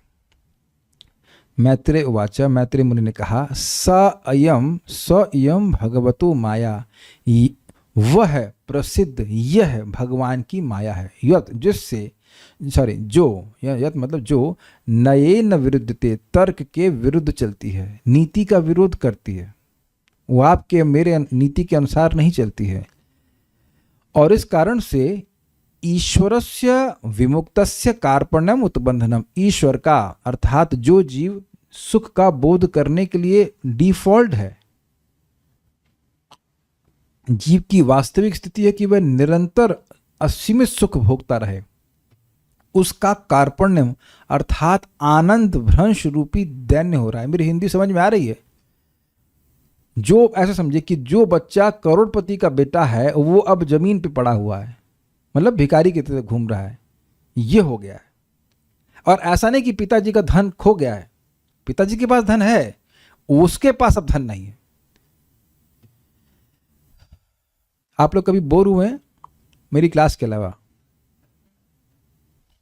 मैत्रेय उवाच, मैत्रेय मुनि ने कहा, स इयं भगवतो माया, वह प्रसिद्ध यह भगवान की माया है, यत जिससे जो यत मतलब जो नयेन विरुद्धते, तर्क के विरुद्ध चलती है, नीति का विरोध करती है, वो आपके मेरे नीति के अनुसार नहीं चलती है। और इस कारण से ईश्वरस्य विमुक्तस्य कार्पण्यम उत्बंधनम, ईश्वर का अर्थात जो जीव सुख का बोध करने के लिए डिफॉल्ट है, जीव की वास्तविक स्थिति है कि वह निरंतर असीमित सुख भोगता रहे, उसका कार्पण्यम अर्थात आनंद भ्रंश रूपी दैन्य हो रहा है। मेरी हिंदी समझ में आ रही है? जो ऐसा समझे कि जो बच्चा करोड़पति का बेटा है वो अब जमीन पे पड़ा हुआ है, मतलब भिखारी की तरह घूम रहा है, ये हो गया है। और ऐसा नहीं कि पिताजी का धन खो गया है, पिताजी के पास धन है, उसके पास अब धन नहीं है। आप लोग कभी बोर हुए हैं मेरी क्लास के अलावा?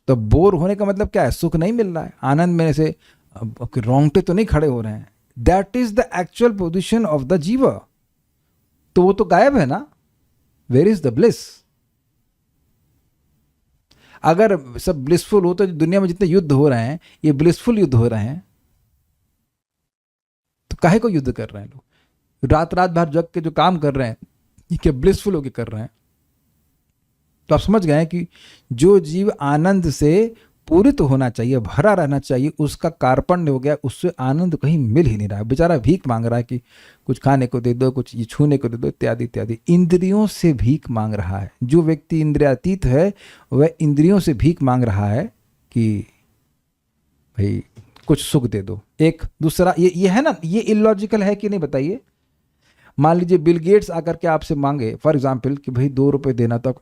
तो बोर होने का मतलब क्या है? सुख नहीं मिल रहा है, आनंद में से रोंगटे तो नहीं खड़े हो रहे हैं। That is the actual position of the जीव। तो वो तो गायब है ना। Where is the bliss? अगर सब ब्लिसफुल हो तो दुनिया में जितने युद्ध हो रहे हैं ये ब्लिसफुल युद्ध हो रहे हैं, तो काहे को युद्ध कर रहे हैं लोग? रात रात भर जग के जो काम कर रहे हैं ये क्या ब्लिसफुल होके कर रहे हैं? तो आप समझ गए कि जो जीव आनंद से पूरित होना चाहिए, भरा रहना चाहिए, उसका कार्पण्य हो गया, उससे आनंद कहीं मिल ही नहीं रहा है। बेचारा भीख मांग रहा है कि कुछ खाने को दे दो, कुछ ये छूने को दे दो, इत्यादि इत्यादि। इंद्रियों से भीख मांग रहा है। जो व्यक्ति इंद्रियातीत है वह इंद्रियों से भीख मांग रहा है कि भाई कुछ सुख दे दो। एक दूसरा ये है ना, ये इलॉजिकल है कि नहीं बताइए? मान लीजिए बिल गेट्स आकर के आपसे मांगे फॉर एग्जाम्पल कि भाई 2 रुपए देना, तो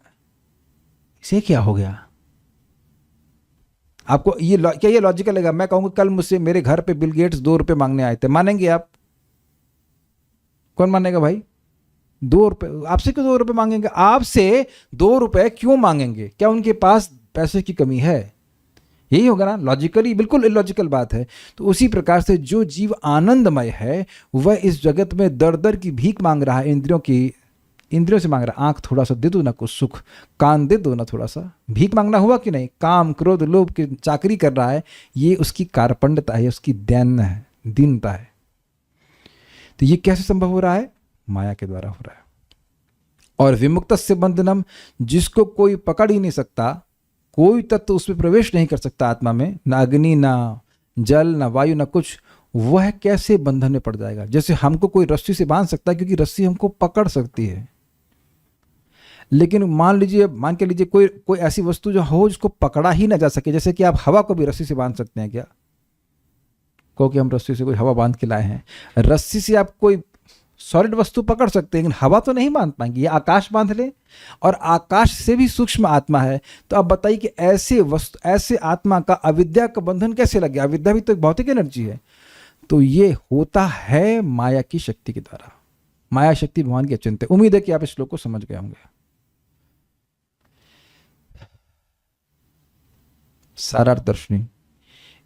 इसे क्या हो गया? आपको क्या ये लॉजिकल लगेगा? मैं कहूंगा कल मुझसे मेरे घर पे बिल गेट्स 2 रुपए मांगने आए थे, मानेंगे आप? कौन मानेगा भाई? 2 रुपए आपसे क्यों 2 रुपए मांगेंगे? आपसे 2 रुपए क्यों मांगेंगे? क्या उनके पास पैसे की कमी है? यही होगा ना, लॉजिकली बिल्कुल इलॉजिकल बात है। तो उसी प्रकार से जो जीव आनंदमय है वह इस जगत में दर दर की भीख मांग रहा है, इंद्रियों से मांग रहा है। आंख थोड़ा सा दे दो ना कुछ सुख, कान दे दो ना थोड़ा सा। भीख मांगना हुआ कि नहीं? काम क्रोध लोभ की चाकरी कर रहा है, ये उसकी कार्पण्यता है, उसकी दैन है, दीनता है। तो ये कैसे संभव हो रहा है? माया के द्वारा हो रहा है। और विमुक्तस्य बंधनम, जिसको कोई पकड़ ही नहीं सकता, कोई तत्व उसमें प्रवेश नहीं कर सकता आत्मा में, ना अग्नि ना जल ना वायु ना कुछ, वह कैसे बंधन में पड़ जाएगा? जैसे हमको कोई रस्सी से बांध सकता है क्योंकि रस्सी हमको पकड़ सकती है, लेकिन मान के लीजिए कोई ऐसी वस्तु जो हो जिसको पकड़ा ही ना जा सके, जैसे कि आप हवा को भी रस्सी से बांध सकते हैं क्या? कहो कि हम रस्सी से कोई हवा बांध के लाए हैं। रस्सी से आप कोई सॉलिड वस्तु पकड़ सकते हैं, लेकिन हवा तो नहीं बांध पाएंगे। ये आकाश बांध ले, और आकाश से भी सूक्ष्म आत्मा है। तो आप बताइए कि ऐसे आत्मा का अविद्या का बंधन कैसे लग गया? अविद्या भी तो एक भौतिक एनर्जी है। तो ये होता है माया की शक्ति के द्वारा। माया शक्ति भगवान की अचिंत्य। उम्मीद है कि आप इस श्लोक को समझ गए होंगे। सारार्थ दर्शनी,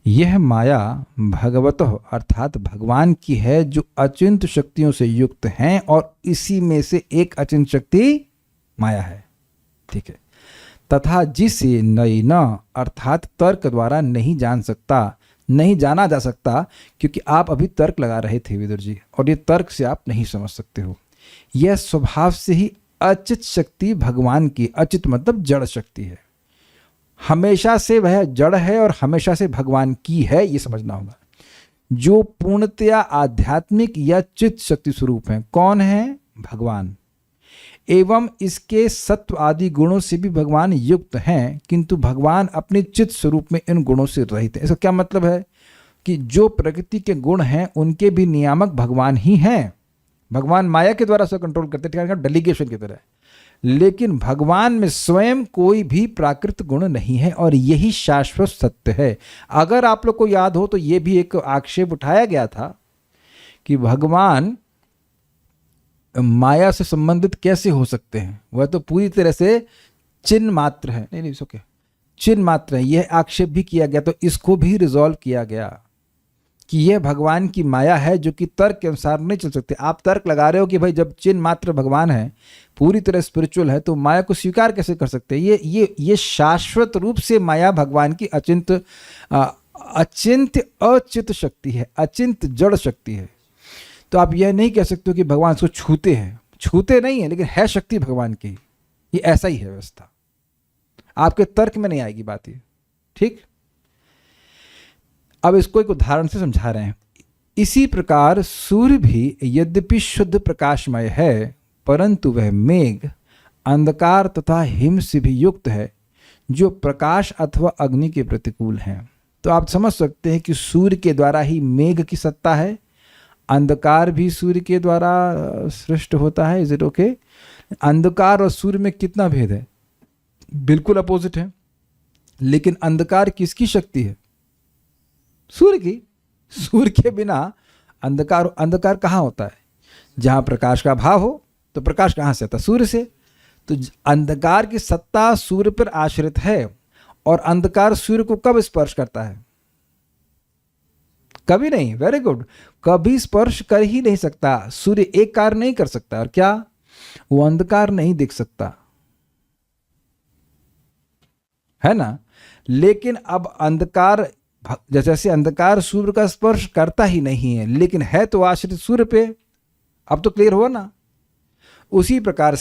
यह माया भगवत अर्थात भगवान की है, जो अचिंत शक्तियों से युक्त हैं, और इसी में से एक अचिंत शक्ति माया है। ठीक है। तथा जिसे नयन अर्थात तर्क द्वारा नहीं जाना जा सकता, क्योंकि आप अभी तर्क लगा रहे थे विदुर जी, और ये तर्क से आप नहीं समझ सकते हो। यह स्वभाव से ही अचित शक्ति भगवान की, अचित मतलब जड़ शक्ति है, हमेशा से वह जड़ है और हमेशा से भगवान की है, ये समझना होगा। जो पूर्णतया आध्यात्मिक या चित्त शक्ति स्वरूप है। कौन है? भगवान। एवं इसके सत्व आदि गुणों से भी भगवान युक्त हैं, किंतु भगवान अपने चित्त स्वरूप में इन गुणों से रहित हैं। इसका क्या मतलब है? कि जो प्रकृति के गुण हैं उनके भी नियामक भगवान ही हैं। भगवान माया के द्वारा सब कंट्रोल करते हैं, डेलीगेशन की तरह। लेकिन भगवान में स्वयं कोई भी प्राकृत गुण नहीं है और यही शाश्वत सत्य है। अगर आप लोग को याद हो तो ये भी एक आक्षेप उठाया गया था कि भगवान माया से संबंधित कैसे हो सकते हैं, वह तो पूरी तरह से चिन्ह मात्र है। नहीं ओके, चिन्ह मात्र है, यह आक्षेप भी किया गया। तो इसको भी रिजॉल्व किया गया कि यह भगवान की माया है जो कि तर्क के अनुसार नहीं चल सकते। आप तर्क लगा रहे हो कि भाई जब चिन्ह मात्र भगवान है, पूरी तरह स्पिरिचुअल है, तो माया को स्वीकार कैसे कर सकते हैं? ये शाश्वत रूप से माया भगवान की अचिंत्य अचित शक्ति है, अचिंत्य जड़ शक्ति है। तो आप यह नहीं कह सकते हो कि भगवान इसको छूते हैं, छूते नहीं है, लेकिन है शक्ति भगवान की। ये ऐसा ही है व्यवस्था, आपके तर्क में नहीं आएगी बात ये। ठीक, अब इसको एक उदाहरण से समझा रहे हैं। इसी प्रकार सूर्य भी यद्यपि शुद्ध प्रकाशमय है, परंतु वह मेघ, अंधकार तथा हिम से भी युक्त है, जो प्रकाश अथवा अग्नि के प्रतिकूल हैं। तो आप समझ सकते हैं कि सूर्य के द्वारा ही मेघ की सत्ता है, अंधकार भी सूर्य के द्वारा सृष्ट होता है। Is it okay? अंधकार और सूर्य में कितना भेद है? बिल्कुल अपोजिट है। लेकिन अंधकार किसकी शक्ति है? सूर्य की। सूर्य के बिना अंधकार कहाँ होता है? जहाँ प्रकाश का अभाव हो, तो प्रकाश कहाँ से आता है? सूर्य से। तो अंधकार की सत्ता सूर्य पर आश्रित है, और अंधकार सूर्य को कब स्पर्श करता है? कभी नहीं। वेरी गुड, कभी स्पर्श कर ही नहीं सकता। सूर्य एक कार्य नहीं कर सकता, और क्या वो अंधकार नहीं दिख सकता, है ना? लेकिन अब अंधकार, जैसे अंधकार सूर्य का स्पर्श करता ही नहीं है, लेकिन है तो आश्रित सूर्य पे। अब तो क्लियर हुआ ना? उसी प्रकार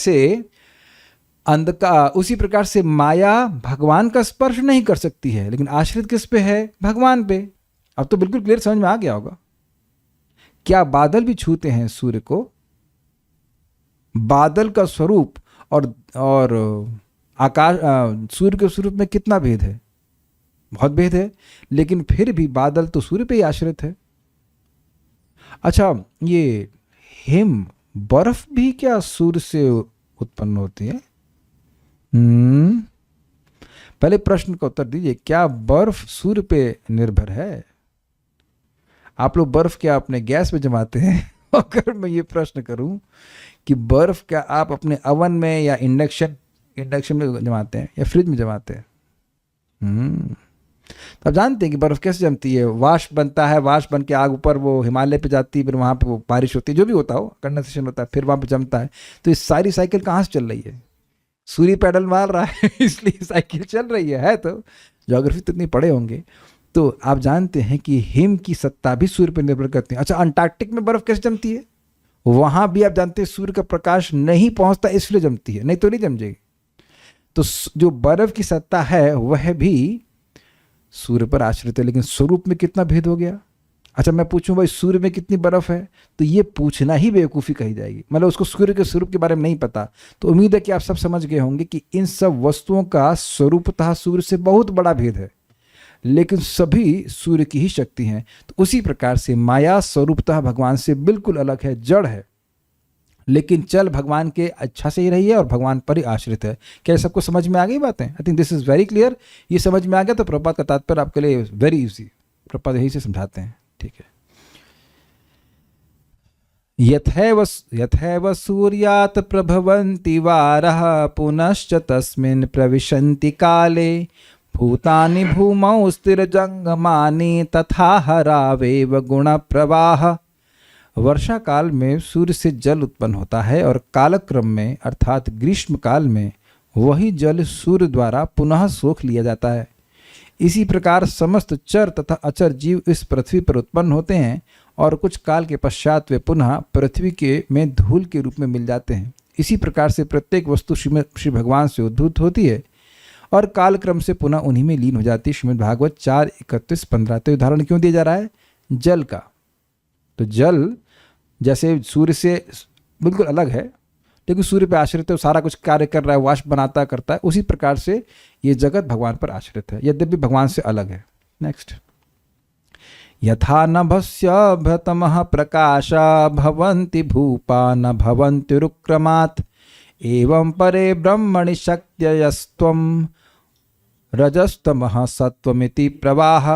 से माया भगवान का स्पर्श नहीं कर सकती है, लेकिन आश्रित किस पे है? भगवान पे। अब तो बिल्कुल क्लियर समझ में आ गया होगा। क्या बादल भी छूते हैं सूर्य को? बादल का स्वरूप और आकाश, सूर्य के स्वरूप में कितना भेद है? बहुत भेद है, लेकिन फिर भी बादल तो सूर्य पे ही आश्रित है। अच्छा, ये हिम, बर्फ भी क्या सूर्य से उत्पन्न होती है? पहले प्रश्न का उत्तर दीजिए, क्या बर्फ सूर्य पे निर्भर है? आप लोग बर्फ क्या अपने गैस में जमाते हैं? अगर मैं ये प्रश्न करूं कि बर्फ क्या आप अपने अवन में या इंडक्शन में जमाते हैं या फ्रिज में जमाते हैं? तो आप जानते हैं कि बर्फ कैसे जमती है? वाष्प बनता है, वाष्प बन के आग ऊपर वो हिमालय पे जाती है, फिर वहाँ पे वो बारिश होती है, जो भी होता हो, कंडेंसेशन होता है, फिर वहाँ पे जमता है। तो इस सारी साइकिल कहाँ से चल रही है? सूर्य पैडल मार रहा है इसलिए साइकिल चल रही है। तो ज्योग्राफी तो इतनी पढ़े होंगे, तो आप जानते हैं कि हिम की सत्ता भी सूर्य पर निर्भर करती है। अच्छा, अंटार्कटिक में बर्फ कैसे जमती है? वहाँ भी आप जानते हैं सूर्य का प्रकाश नहीं पहुँचता, इसलिए जमती है, नहीं तो नहीं जम जाएगी। तो जो बर्फ की सत्ता है वह भी सूर्य पर आश्रित है, लेकिन स्वरूप में कितना भेद हो गया? अच्छा, मैं पूछूं भाई सूर्य में कितनी बर्फ है, तो ये पूछना ही बेवकूफ़ी कही जाएगी। मतलब उसको सूर्य के स्वरूप के बारे में नहीं पता। तो उम्मीद है कि आप सब समझ गए होंगे कि इन सब वस्तुओं का स्वरूपतः सूर्य से बहुत बड़ा भेद है, लेकिन सभी सूर्य की ही शक्ति हैं। तो उसी प्रकार से माया स्वरूपतः भगवान से बिल्कुल अलग है, जड़ है, लेकिन चल भगवान के अच्छा से ही रही है और भगवान पर ही आश्रित है। क्या सबको समझ में आ गई बातें? I think this is very clear. ये समझ में आ गया तो प्रभुपाद का तात्पर्य आपके लिए वेरी इजी, प्रभुपाद यही से समझाते हैं। ठीक है। यथैव सूर्यात् प्रभवन्ति वारः पुनश्च तस्मिन् प्रविशन्ति काले भूतानि भूमौ स्थिरजंगमानि तथा हरावेव गुण प्रवाह। वर्षा काल में सूर्य से जल उत्पन्न होता है और कालक्रम में अर्थात ग्रीष्म काल में वही जल सूर्य द्वारा पुनः सोख लिया जाता है। इसी प्रकार समस्त चर तथा अचर जीव इस पृथ्वी पर उत्पन्न होते हैं और कुछ काल के पश्चात वे पुनः पृथ्वी के में धूल के रूप में मिल जाते हैं। इसी प्रकार से प्रत्येक वस्तु श्री भगवान से उद्भूत होती है और कालक्रम से पुनः उन्हीं में लीन हो जाती है। श्रीमद् भागवत 4:31-15। तो उदाहरण क्यों दिया जा रहा है? जल का। तो जल जैसे सूर्य से बिल्कुल अलग है, लेकिन सूर्य पे आश्रित है, सारा कुछ कार्य कर रहा है, वाष्प बनाता करता है, उसी प्रकार से ये जगत भगवान पर आश्रित है, यद्यपि भगवान से अलग है। नेक्स्ट, यथा नभस्य भ्रतमः प्रकाशा भवन्ति भूपा न भवन्ति रुक्रमात् एवं परे ब्रह्मणि शक्त्ययस्त्वं रजस्तमः सत्वमिति प्रवाह।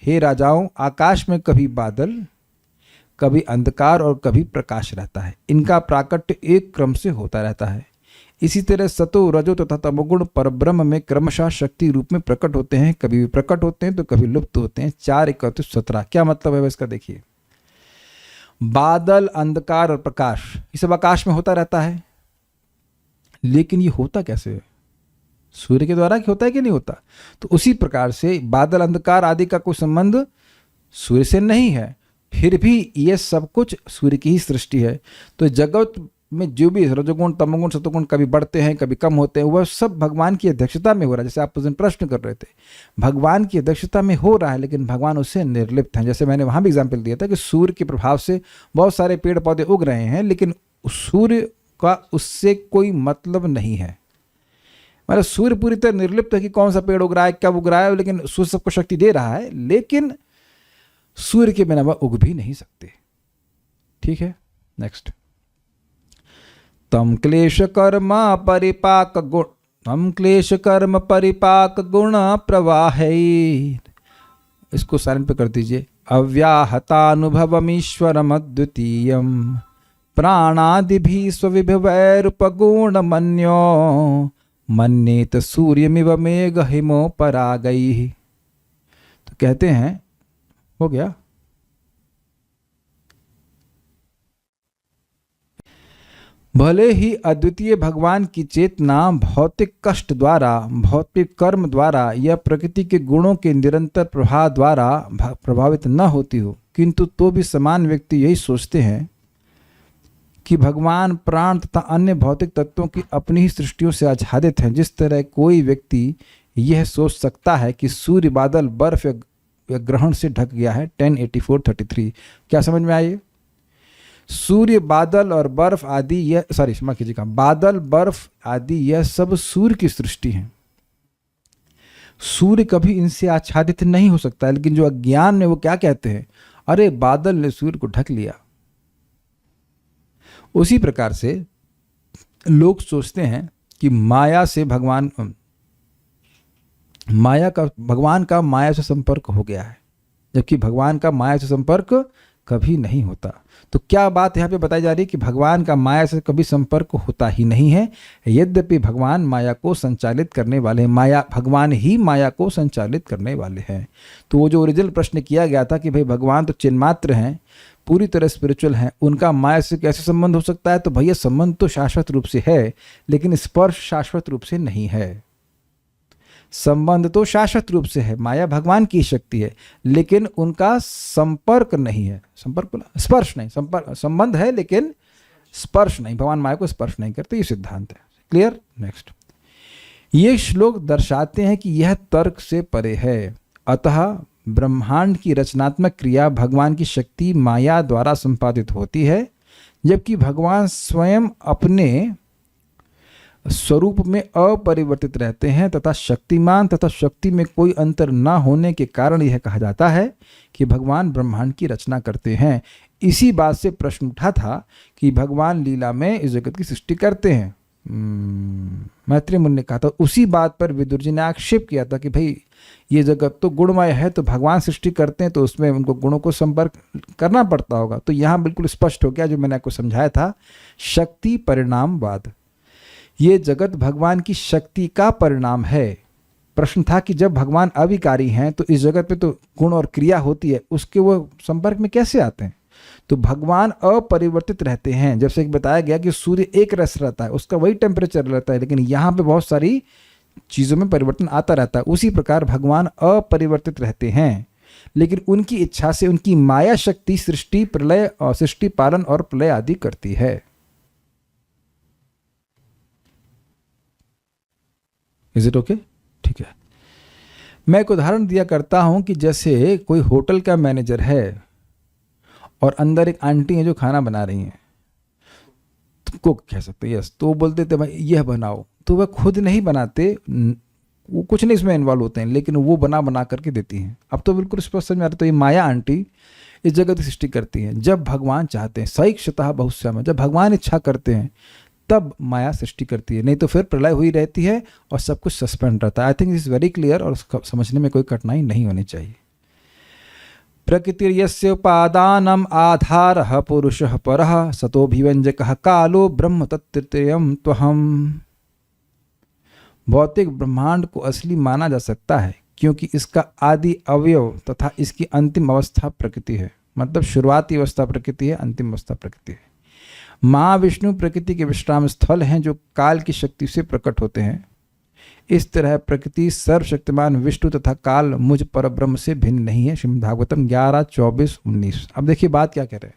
हे राजाओं, आकाश में कभी बादल, कभी अंधकार और कभी प्रकाश रहता है। इनका प्राकट्य एक क्रम से होता रहता है। इसी तरह सतो रजो तथा तमोगुण परब्रह्म में क्रमशः शक्ति रूप में प्रकट होते हैं। कभी प्रकट होते हैं तो कभी लुप्त होते हैं। 4 × 17 क्या मतलब है इसका देखिए। बादल, अंधकार और प्रकाश, ये सब आकाश में होता रहता है, लेकिन ये होता कैसे है? सूर्य के द्वारा होता है कि नहीं होता? तो उसी प्रकार से बादल, अंधकार आदि का कोई संबंध सूर्य से नहीं है, फिर भी ये सब कुछ सूर्य की ही सृष्टि है। तो जगत में जो भी रजोगुण, तमोगुण, सतोगुण कभी बढ़ते हैं कभी कम होते हैं, वह सब भगवान की अध्यक्षता में हो रहा है। जैसे आप उस दिन प्रश्न कर रहे थे, भगवान की अध्यक्षता में हो रहा है, लेकिन भगवान उससे निर्लिप्त हैं। जैसे मैंने वहाँ भी एग्जाम्पल दिया था कि सूर्य के प्रभाव से बहुत सारे पेड़ पौधे उग रहे हैं, लेकिन सूर्य का उससे कोई मतलब नहीं है। मतलब सूर्य पूरी तरह निर्लिप्त है कि कौन सा पेड़ उग रहा है, कब उग रहा है, लेकिन सूर्य सबको शक्ति दे रहा है, लेकिन सूर्य के बिना वह उग भी नहीं सकते। ठीक है, नेक्स्ट। तम क्लेश कर्म परिपाक गुण, तम क्लेश कर्म परिपाक गुण प्रवाहै, इसको साइलेंट पे कर दीजिए। अव्याहतानुभवमीश्वरम अद्वितीयम प्राणादिभिः स्वविभवैरुपगुण मन्यो मन्येत सूर्यमिव मेघ हिमोपरागैः। तो कहते हैं, हो गया। भले ही अद्वितीय भगवान की चेतना भौतिक कष्ट द्वारा, भौतिक कर्म द्वारा या प्रकृति के गुणों के निरंतर प्रभाव द्वारा प्रभावित न होती हो, किंतु तो भी समान व्यक्ति यही सोचते हैं कि भगवान प्राण तथा अन्य भौतिक तत्वों की अपनी ही सृष्टियों से आच्छादित हैं। जिस तरह कोई व्यक्ति यह सोच सकता है कि सूर्य, बादल, बर्फ या ग्रहण से ढक गया है। 1084:33 क्या समझ में आई? सूर्य, बादल और बर्फ आदि, यह क्षमा कीजिएगा, बादल, बर्फ आदि यह सब सूर्य की सृष्टि हैं। सूर्य कभी इनसे आच्छादित नहीं हो सकता है, लेकिन जो अज्ञान में वो क्या कहते हैं, अरे बादल ने सूर्य को ढक लिया। उसी प्रकार से लोग सोचते हैं कि माया से भगवान का माया से संपर्क हो गया है, जबकि भगवान का माया से संपर्क कभी नहीं होता। तो क्या बात यहाँ पे बताई जा रही है कि भगवान का माया से कभी संपर्क होता ही नहीं है। यद्यपि भगवान माया को संचालित करने वाले हैं, भगवान ही माया को संचालित करने वाले हैं। तो वो जो ओरिजिनल प्रश्न किया गया था कि भाई भगवान तो चिन्मात्र हैं, पूरी तरह स्पिरिचुअल हैं, उनका माया से कैसे संबंध हो सकता है? तो भैया संबंध तो शाश्वत रूप से है, लेकिन स्पर्श शाश्वत रूप से नहीं है। संबंध तो शाश्वत रूप से है, माया भगवान की शक्ति है, लेकिन उनका संपर्क नहीं है। संपर्क बोला, स्पर्श नहीं, संपर्क, संबंध है लेकिन स्पर्श नहीं। भगवान माया को स्पर्श नहीं करते, ये सिद्धांत है। क्लियर? नेक्स्ट। ये श्लोक दर्शाते हैं कि यह तर्क से परे है। अतः ब्रह्मांड की रचनात्मक क्रिया भगवान की शक्ति माया द्वारा संपादित होती है, जबकि भगवान स्वयं अपने स्वरूप में अपरिवर्तित रहते हैं तथा शक्तिमान तथा शक्ति में कोई अंतर न होने के कारण यह कहा जाता है कि भगवान ब्रह्मांड की रचना करते हैं। इसी बात से प्रश्न उठा था कि भगवान लीला में इस जगत की सृष्टि करते हैं। मैत्रेय मुनि ने कहा था, उसी बात पर विदुर जी ने आक्षेप किया था कि भाई ये जगत तो गुणमय है, तो भगवान सृष्टि करते हैं तो उसमें उनको गुणों को संपर्क करना पड़ता होगा। तो यहाँ बिल्कुल स्पष्ट हो गया जो मैंने आपको समझाया था, शक्ति परिणामवाद। ये जगत भगवान की शक्ति का परिणाम है। प्रश्न था कि जब भगवान अविकारी हैं तो इस जगत में तो गुण और क्रिया होती है, उसके वो संपर्क में कैसे आते हैं? तो भगवान अपरिवर्तित रहते हैं। जैसे कि बताया गया कि सूर्य एक रस रहता है, उसका वही टेम्परेचर रहता है, लेकिन यहाँ पे बहुत सारी चीज़ों में परिवर्तन आता रहता है। उसी प्रकार भगवान अपरिवर्तित रहते हैं, लेकिन उनकी इच्छा से उनकी माया शक्ति सृष्टि, प्रलय और सृष्टि, पालन और प्रलय आदि करती है। Is it okay? ठीक है। मैं एक उदाहरण दिया करता हूं कि जैसे कोई होटल का मैनेजर है और अंदर एक आंटी है जो खाना बना रही हैं, तुमको कह सकते हैं यस, तो वो बोलते थे भाई यह बनाओ, तो वह खुद नहीं बनाते, वो कुछ नहीं इसमें इन्वॉल्व होते हैं, लेकिन वो बना करके देती हैं। अब तो बिल्कुल स्पष्ट समझ में आता है। तो ये माया आंटी इस जगत की सृष्टि करती हैं। जब भगवान चाहते हैं, सैक्षतः बहुश्याम, जब भगवान इच्छा करते हैं तब माया सृष्टि करती है, नहीं तो फिर प्रलय हुई रहती है और सब कुछ सस्पेंड रहता है। I think is very clear और उसको समझने में कोई कठिनाई नहीं होनी चाहिए। प्रकृतिर्यस्य उपादानम आधारः पुरुषः परः सतोभिव्यंजकः कालो ब्रह्म तत्तृतीयं त्वहम्। भौतिक ब्रह्मांड को असली माना जा सकता है क्योंकि इसका आदि अवयव तथा इसकी अंतिम अवस्था प्रकृति है। मतलब शुरुआती अवस्था प्रकृति है, अंतिम अवस्था प्रकृति है। महाविष्णु प्रकृति के विश्राम स्थल हैं जो काल की शक्ति से प्रकट होते हैं। इस तरह प्रकृति सर्वशक्तिमान विष्णु तथा काल मुझ पर ब्रह्म से भिन्न नहीं है। श्रीमद् भागवतम 11:24-19। अब देखिए बात क्या कह रहे हैं।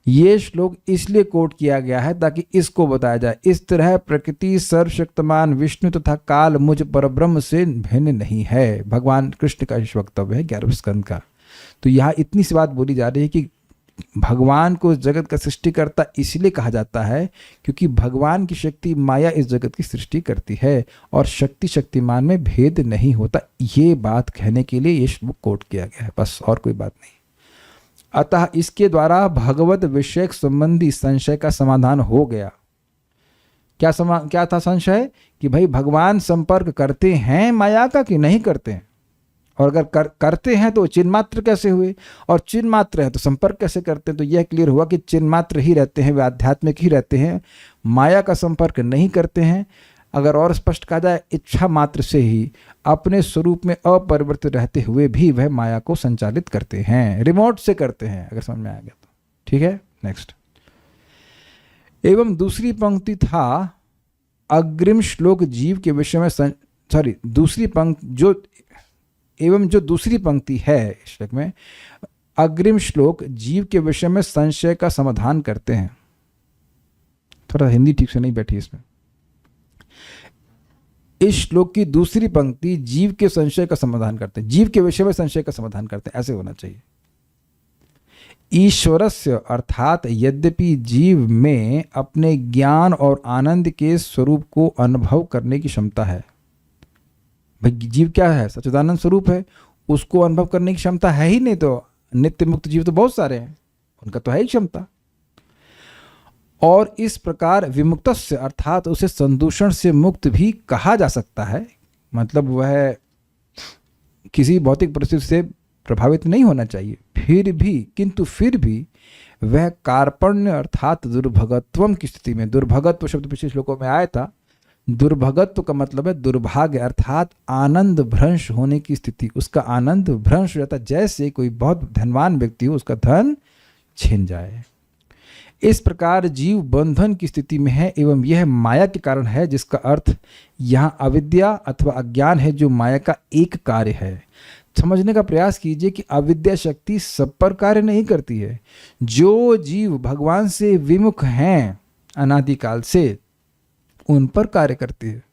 ये श्लोक इसलिए कोट किया गया है ताकि इसको बताया जाए। इस तरह प्रकृति सर्वशक्तिमान विष्णु तथा काल मुझ पर ब्रह्म से भिन्न नहीं है। भगवान कृष्ण का वक्तव्य है 11वें स्कंद का। तो यहाँ इतनी सी बात बोली जा रही है कि भगवान को जगत का सृष्टिकर्ता इसलिए कहा जाता है क्योंकि भगवान की शक्ति माया इस जगत की सृष्टि करती है और शक्ति शक्तिमान में भेद नहीं होता। ये बात कहने के लिए ये श्लोक कोट किया गया है, बस और कोई बात नहीं। अतः इसके द्वारा भगवत विषयक संबंधी संशय का समाधान हो गया। क्या था संशय? कि भाई भगवान संपर्क करते हैं माया का कि नहीं करते हैं, और अगर करते हैं तो चिन्ह मात्र कैसे हुए, और चिन्ह मात्र है तो संपर्क कैसे करते हैं। तो यह क्लियर हुआ कि चिन्ह मात्र ही रहते हैं, वे आध्यात्मिक ही रहते हैं, माया का संपर्क नहीं करते हैं। अगर और स्पष्ट कहा जाए, इच्छा मात्र से ही अपने स्वरूप में अपरिवर्तित रहते हुए भी वह माया को संचालित करते हैं, रिमोट से करते हैं। अगर समझ में आ गया तो ठीक है। नेक्स्ट। एवं दूसरी पंक्ति था अग्रिम श्लोक जीव के विषय में दूसरी पंक्ति है श्लोक में, अग्रिम श्लोक जीव के विषय में संशय का समाधान करते हैं। थोड़ा हिंदी ठीक से नहीं बैठी इसमें। इस श्लोक की दूसरी पंक्ति जीव के संशय का समाधान करते हैं, जीव के विषय में संशय का समाधान करते हैं, ऐसे होना चाहिए। ईश्वरस्य अर्थात यद्यपि जीव में अपने ज्ञान और आनंद के स्वरूप को अनुभव करने की क्षमता है। भाई जीव क्या है? सच्चिदानंद स्वरूप है, उसको अनुभव करने की क्षमता है ही नहीं। तो नित्य मुक्त जीव तो बहुत सारे हैं, उनका तो है ही क्षमता। और इस प्रकार विमुक्तस्य अर्थात उसे संदूषण से मुक्त भी कहा जा सकता है। मतलब वह किसी भौतिक परिस्थिति से प्रभावित नहीं होना चाहिए, फिर भी वह कार्पण्य अर्थात दुर्भगत्वम की स्थिति में, दुर्भगत्व शब्द पिछले श्लोकों में आया था। दुर्भगत्व का मतलब है दुर्भाग्य अर्थात आनंद भ्रंश होने की स्थिति। उसका आनंद भ्रंश हो जाता है, जैसे कोई बहुत धनवान व्यक्ति हो, उसका धन छिन जाए। इस प्रकार जीव बंधन की स्थिति में है एवं यह माया के कारण है, जिसका अर्थ यहाँ अविद्या अथवा अज्ञान है, जो माया का एक कार्य है। समझने का प्रयास कीजिए कि अविद्या शक्ति सब पर कार्य नहीं करती है। जो जीव भगवान से विमुख हैं अनादिकाल से, उन पर कार्य करती है।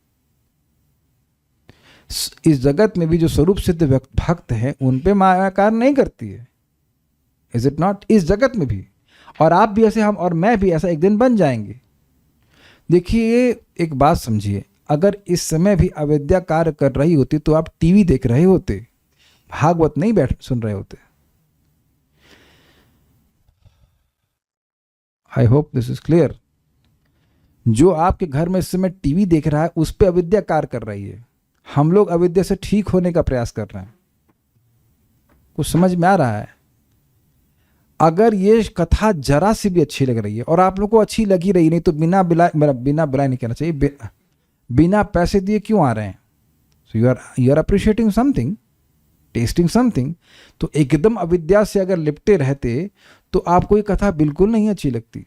इस जगत में भी जो स्वरूप सिद्ध भक्त हैं, उन पे माया कार्य नहीं करती है। Is it not? इस जगत में भी, और आप भी ऐसे, हम और मैं भी ऐसा एक दिन बन जाएंगे। देखिए एक बात समझिए, अगर इस समय भी अविद्या कार्य कर रही होती तो आप टीवी देख रहे होते, भागवत नहीं बैठ सुन रहे होते। I hope this is clear. जो आपके घर में इस समय टीवी देख रहा है, उस पर अविद्या कार्य कर रही है। हम लोग अविद्या से ठीक होने का प्रयास कर रहे हैं। कुछ समझ में आ रहा है? अगर ये कथा जरा सी भी अच्छी लग रही है, और आप लोग को अच्छी लगी रही नहीं, तो बिना बुलाए नहीं कहना चाहिए, बिना पैसे दिए क्यों आ रहे हैं? So you are appreciating something, tasting something. तो एकदम अविद्या से अगर लिपटे रहते तो आपको ये कथा बिल्कुल नहीं अच्छी लगती।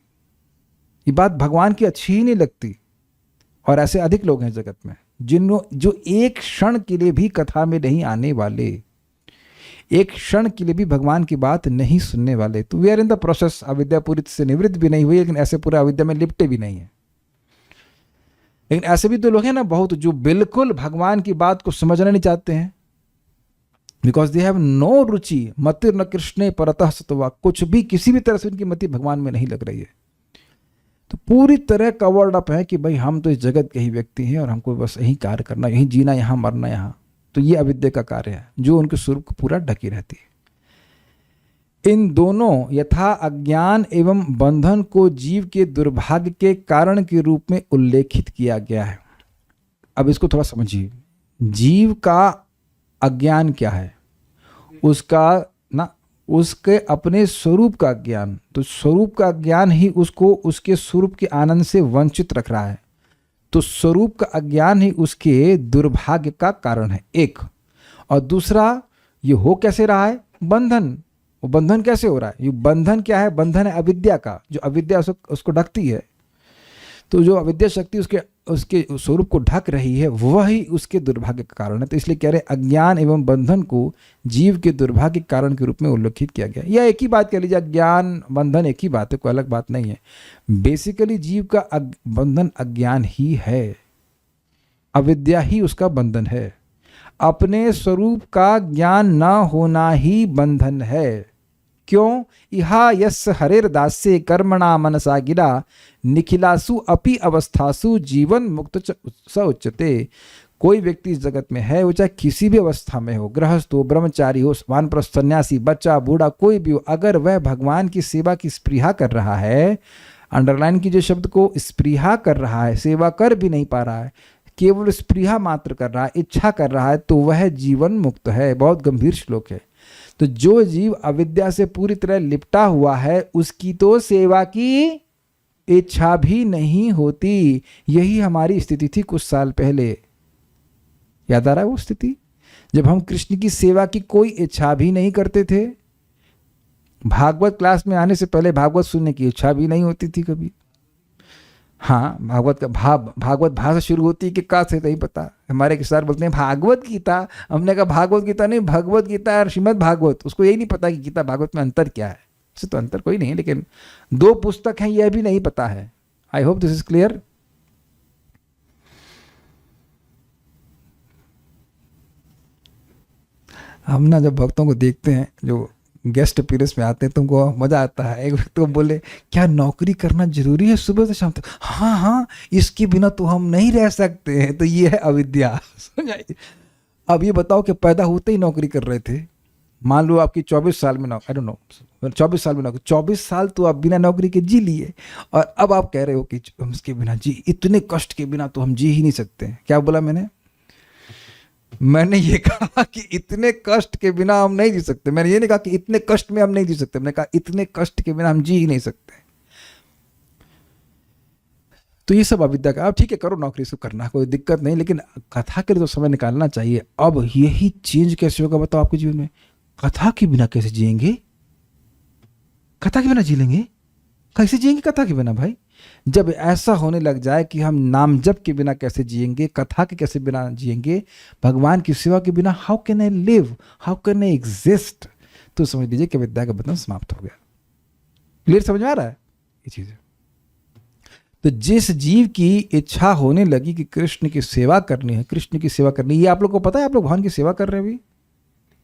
ये बात भगवान की अच्छी ही नहीं लगती। और ऐसे अधिक लोग हैं जगत में जो एक क्षण के लिए भी कथा में नहीं आने वाले, एक क्षण के लिए भी भगवान की बात नहीं सुनने वाले। तो we are in the process. अविद्या पूरी से निवृत्त भी नहीं हुई, लेकिन ऐसे पूरा अविद्या में लिपटे भी नहीं है। लेकिन ऐसे भी तो लोग हैं ना बहुत, जो बिल्कुल भगवान की बात को समझना नहीं चाहते हैं, बिकॉज दे हैव नो रुचि मतिर न कृष्णे परतः सत्वा। कुछ भी किसी भी तरह से उनकी मति भगवान में नहीं लग रही है। तो पूरी तरह कवर्ड अप है कि भाई हम तो इस जगत के ही व्यक्ति हैं और हमको बस यही कार्य करना, यही जीना, यहाँ मरना, यहाँ। तो ये अविद्या का कार्य है जो उनके स्वरूप को पूरा ढकी रहती है। इन दोनों यथा अज्ञान एवं बंधन को जीव के दुर्भाग्य के कारण के रूप में उल्लेखित किया गया है। अब इसको थोड़ा समझिए। जीव का अज्ञान क्या है? उसके अपने स्वरूप का ज्ञान। तो स्वरूप का ज्ञान ही उसको उसके स्वरूप के आनंद से वंचित रख रहा है। तो स्वरूप का अज्ञान ही उसके दुर्भाग्य का कारण है, एक। और दूसरा, ये हो कैसे रहा है? बंधन। वो बंधन कैसे हो रहा है? ये बंधन क्या है? बंधन है अविद्या का, जो अविद्या उसको ढकती है। तो जो अविद्या शक्ति उसके स्वरूप को ढक रही है, वही उसके दुर्भाग्य का कारण है। तो इसलिए कह रहे हैं अज्ञान एवं बंधन को जीव के दुर्भाग्य के कारण के रूप में उल्लेखित किया गया। या एक ही बात कह लीजिए, अज्ञान बंधन एक ही बात है, कोई अलग बात नहीं है। बेसिकली जीव का बंधन अज्ञान ही है, अविद्या ही उसका बंधन है। अपने स्वरूप का ज्ञान न होना ही बंधन है। क्यों? इहा यस्य हरेर दास्ये कर्मणा मनसा गिरा निखिलासु अपि अवस्थासु जीवन मुक्त स उच्यते। कोई व्यक्ति इस जगत में है, वो चाहे किसी भी अवस्था में हो, गृहस्थ हो, ब्रह्मचारी हो, वानप्रस्थ सन्यासी, बच्चा, बूढ़ा, कोई भी हो, अगर वह भगवान की सेवा की स्पृहा कर रहा है, अंडरलाइन कीजिए शब्द को, स्पृहा कर रहा है, सेवा कर भी नहीं पा रहा है, केवल स्पृहा मात्र कर रहा है, इच्छा कर रहा है, तो वह जीवन मुक्त है। बहुत गंभीर श्लोक है। तो जो जीव अविद्या से पूरी तरह लिपटा हुआ है, उसकी तो सेवा की इच्छा भी नहीं होती। यही हमारी स्थिति थी कुछ साल पहले। याद आ रहा है वो स्थिति, जब हम कृष्ण की सेवा की कोई इच्छा भी नहीं करते थे। भागवत क्लास में आने से पहले भागवत सुनने की इच्छा भी नहीं होती थी कभी। हाँ, भागवत भाषा शुरू होती है कि का से नहीं पता। हमारे किसार बोलते हैं भागवत गीता। हमने कहा भागवत गीता नहीं, भगवत गीता और श्रीमद् भागवत। उसको यही नहीं पता कि गीता भागवत में अंतर क्या है। इससे तो अंतर कोई नहीं है, लेकिन दो पुस्तक हैं यह भी नहीं पता है। I hope this is clear. हम ना जब भक्तों को देखते हैं जो गेस्ट अपीयरेंस में आते हैं, तुमको मजा आता है। एक व्यक्ति को बोले क्या नौकरी करना जरूरी है सुबह से शाम तक? हाँ हाँ, इसके बिना तो हम नहीं रह सकते हैं। तो ये है अविद्या। समझाइए। अब ये बताओ कि पैदा होते ही नौकरी कर रहे थे, मान लो आपकी 24 साल में नौकरी, आई डोंट नो 24 साल में नौकरी, 24 साल तो आप बिना नौकरी के जी लिए, और अब आप कह रहे हो कि हम इसके बिना इतने कष्ट के बिना तो हम जी ही नहीं सकते। क्या बोला मैंने ये कहा कि इतने कष्ट के बिना हम नहीं जी सकते। मैंने ये नहीं कहा कि इतने कष्ट में हम नहीं जी सकते, मैंने कहा इतने कष्ट के बिना हम जी ही नहीं सकते। तो ये सब अविद्या का। अब ठीक है, करो नौकरी, सब करना, कोई दिक्कत नहीं, लेकिन कथा के लिए तो समय निकालना चाहिए। अब यही चेंज कैसे होगा बताओ आपके जीवन में? कथा के बिना कैसे जिएंगे? कथा के बिना जी लेंगे? कैसे जिएंगे कथा के बिना भाई? जब ऐसा होने लग जाए कि हम नाम जप के बिना कैसे जिएंगे, कथा के कैसे बिना जिएंगे, भगवान की सेवा के बिना how can I live, how can I exist, तो समझ लीजिए कि विद्या का बंधन समाप्त हो गया। क्लियर समझ में आ रहा है ये चीज? तो जिस जीव की इच्छा होने लगी कि कृष्ण की सेवा करनी है, कृष्ण की सेवा करनी, ये आप लोग को पता है, आप लोग भगवान की सेवा कर रहे हैं अभी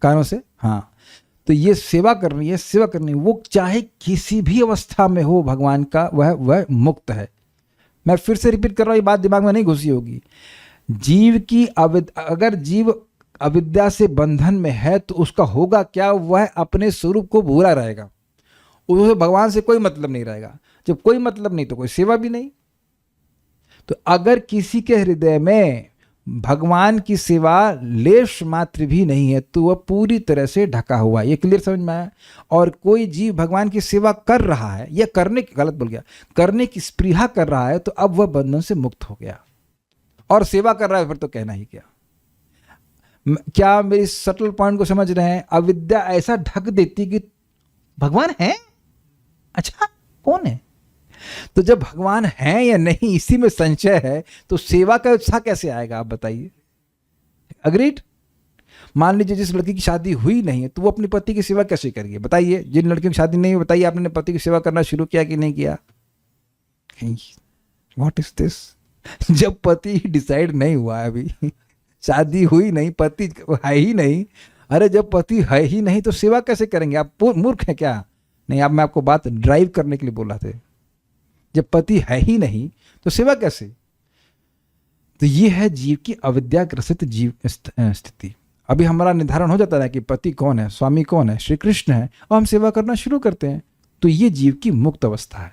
कानों से। हाँ, तो ये सेवा करनी है, सेवा करनी, वो चाहे किसी भी अवस्था में हो भगवान का, वह मुक्त है। मैं फिर से रिपीट कर रहा हूँ, ये बात दिमाग में नहीं घुसी होगी। जीव की अगर जीव अविद्या से बंधन में है तो उसका होगा क्या? वह अपने स्वरूप को भूला रहेगा, उसे भगवान से कोई मतलब नहीं रहेगा। जब कोई मतलब नहीं तो कोई सेवा भी नहीं। तो अगर किसी के हृदय में भगवान की सेवा लेश मात्र भी नहीं है तो वह पूरी तरह से ढका हुआ है। ये क्लियर समझ में आया? और कोई जीव भगवान की सेवा कर रहा है या करने की, गलत बोल गया, करने की स्पृहा कर रहा है, तो अब वह बंधन से मुक्त हो गया और सेवा कर रहा है, फिर तो कहना ही क्या। क्या मेरी सटल पॉइंट को समझ रहे हैं? अविद्या ऐसा ढक देती कि भगवान है, अच्छा कौन है? तो जब भगवान है या नहीं इसी में संशय है, तो सेवा का उत्साह कैसे आएगा आप बताइए? अग्रीड? मान लीजिए जिस लड़की की शादी हुई नहीं है तो वो अपने पति की सेवा कैसे करेगी बताइए? जिन लड़कियों की शादी नहीं हुई, बताइए आपने पति की सेवा करना शुरू किया कि नहीं किया? What is this? जब पति डिसाइड नहीं हुआ है, अभी शादी हुई नहीं, पति है ही नहीं, अरे जब पति है ही नहीं तो सेवा कैसे करेंगे? आप मूर्ख हैं क्या? नहीं, अब मैं आपको बात ड्राइव करने के लिए बोला था। जब पति है ही नहीं तो सेवा कैसे? तो ये है जीव की अविद्याग्रसित जीव स्थिति। अभी हमारा निर्धारण हो जाता है कि पति कौन है, स्वामी कौन है, श्री कृष्ण है, और हम सेवा करना शुरू करते हैं। तो ये जीव की मुक्त अवस्था है,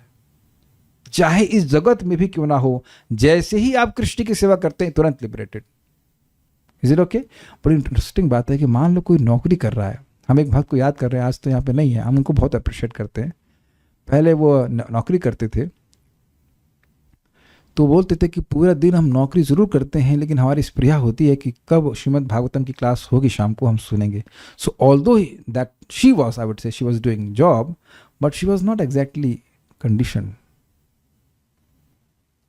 चाहे इस जगत में भी क्यों ना हो। जैसे ही आप कृष्ण की सेवा करते हैं तुरंत लिबरेटेड। Is it okay? बड़ी इंटरेस्टिंग बात है कि मान लो कोई नौकरी कर रहा है, हम एक भक्त को याद कर रहे हैं, आज तो यहाँ पे नहीं है, हम उनको बहुत अप्रिशिएट करते हैं। पहले वो नौकरी करते थे तो बोलते थे कि पूरा दिन हम नौकरी ज़रूर करते हैं लेकिन हमारी स्प्रिया होती है कि कब श्रीमद् भागवतम की क्लास होगी, शाम को हम सुनेंगे। So although that she was, I would say she was doing job, but she was not exactly condition.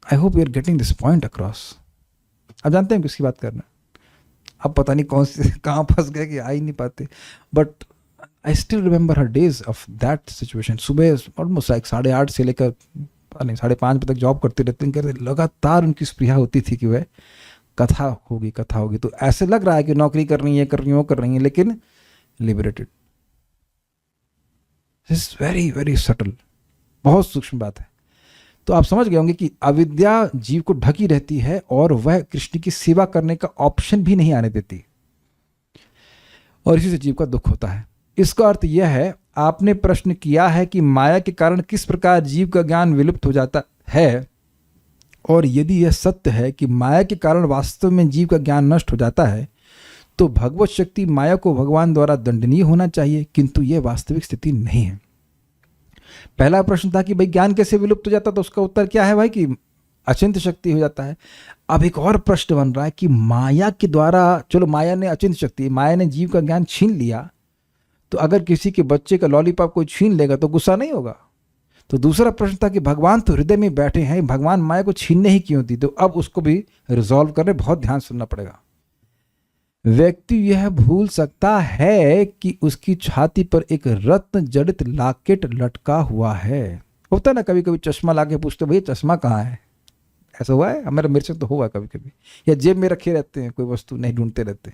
I hope you are getting this point across. आप जानते हैं किसकी बात करना, अब पता नहीं कौन से कहाँ फंस गए कि आ ही नहीं पाते, but I still remember her days of that situation. सुबह ऑलमोस्ट लाइक 8:30 से लेकर 5:30 बजे तक जॉब करते रहते, लगातार उनकी स्प्रिया होती थी कि वह कथा होगी, कथा होगी। तो ऐसे लग रहा है कि नौकरी कर रही है, कर रही है, वो कर रही है, लेकिन liberated. This very very subtle, बहुत सूक्ष्म बात है। तो आप समझ गए होंगे कि अविद्या जीव को ढकी रहती है और वह कृष्ण की सेवा करने का ऑप्शन भी नहीं आने देती, और इसी से जीव का दुख होता है। इसका अर्थ यह है, आपने प्रश्न किया है कि माया के कारण किस प्रकार जीव का ज्ञान विलुप्त हो जाता है, और यदि यह सत्य है कि माया के कारण वास्तव में जीव का ज्ञान नष्ट हो जाता है, तो भगवत शक्ति माया को भगवान द्वारा दंडनीय होना चाहिए, किंतु यह वास्तविक स्थिति नहीं है। पहला प्रश्न था कि भाई ज्ञान कैसे विलुप्त हो जाता, तो उसका उत्तर क्या है भाई कि अचिंत्य शक्ति हो जाता है। अब एक और प्रश्न बन रहा है कि माया के द्वारा, चलो माया ने अचिंत्य शक्ति, माया ने जीव का ज्ञान छीन लिया, तो अगर किसी के बच्चे का लॉलीपॉप कोई छीन लेगा तो गुस्सा नहीं होगा? तो दूसरा प्रश्न था कि भगवान तो हृदय में बैठे हैं, भगवान माया को छीनने ही क्यों दी? तो अब उसको भी रिजॉल्व करने बहुत ध्यान सुनना पड़ेगा। व्यक्ति यह भूल सकता है कि उसकी छाती पर एक रत्न जड़ित लॉकेट लटका हुआ है। होता ना कभी कभी चश्मा लाके पूछते भैया चश्मा कहाँ है, ऐसा हुआ है? मेरे से तो हुआ कभी कभी, या जेब में रखे रहते हैं, कोई वस्तु नहीं ढूंढते रहते,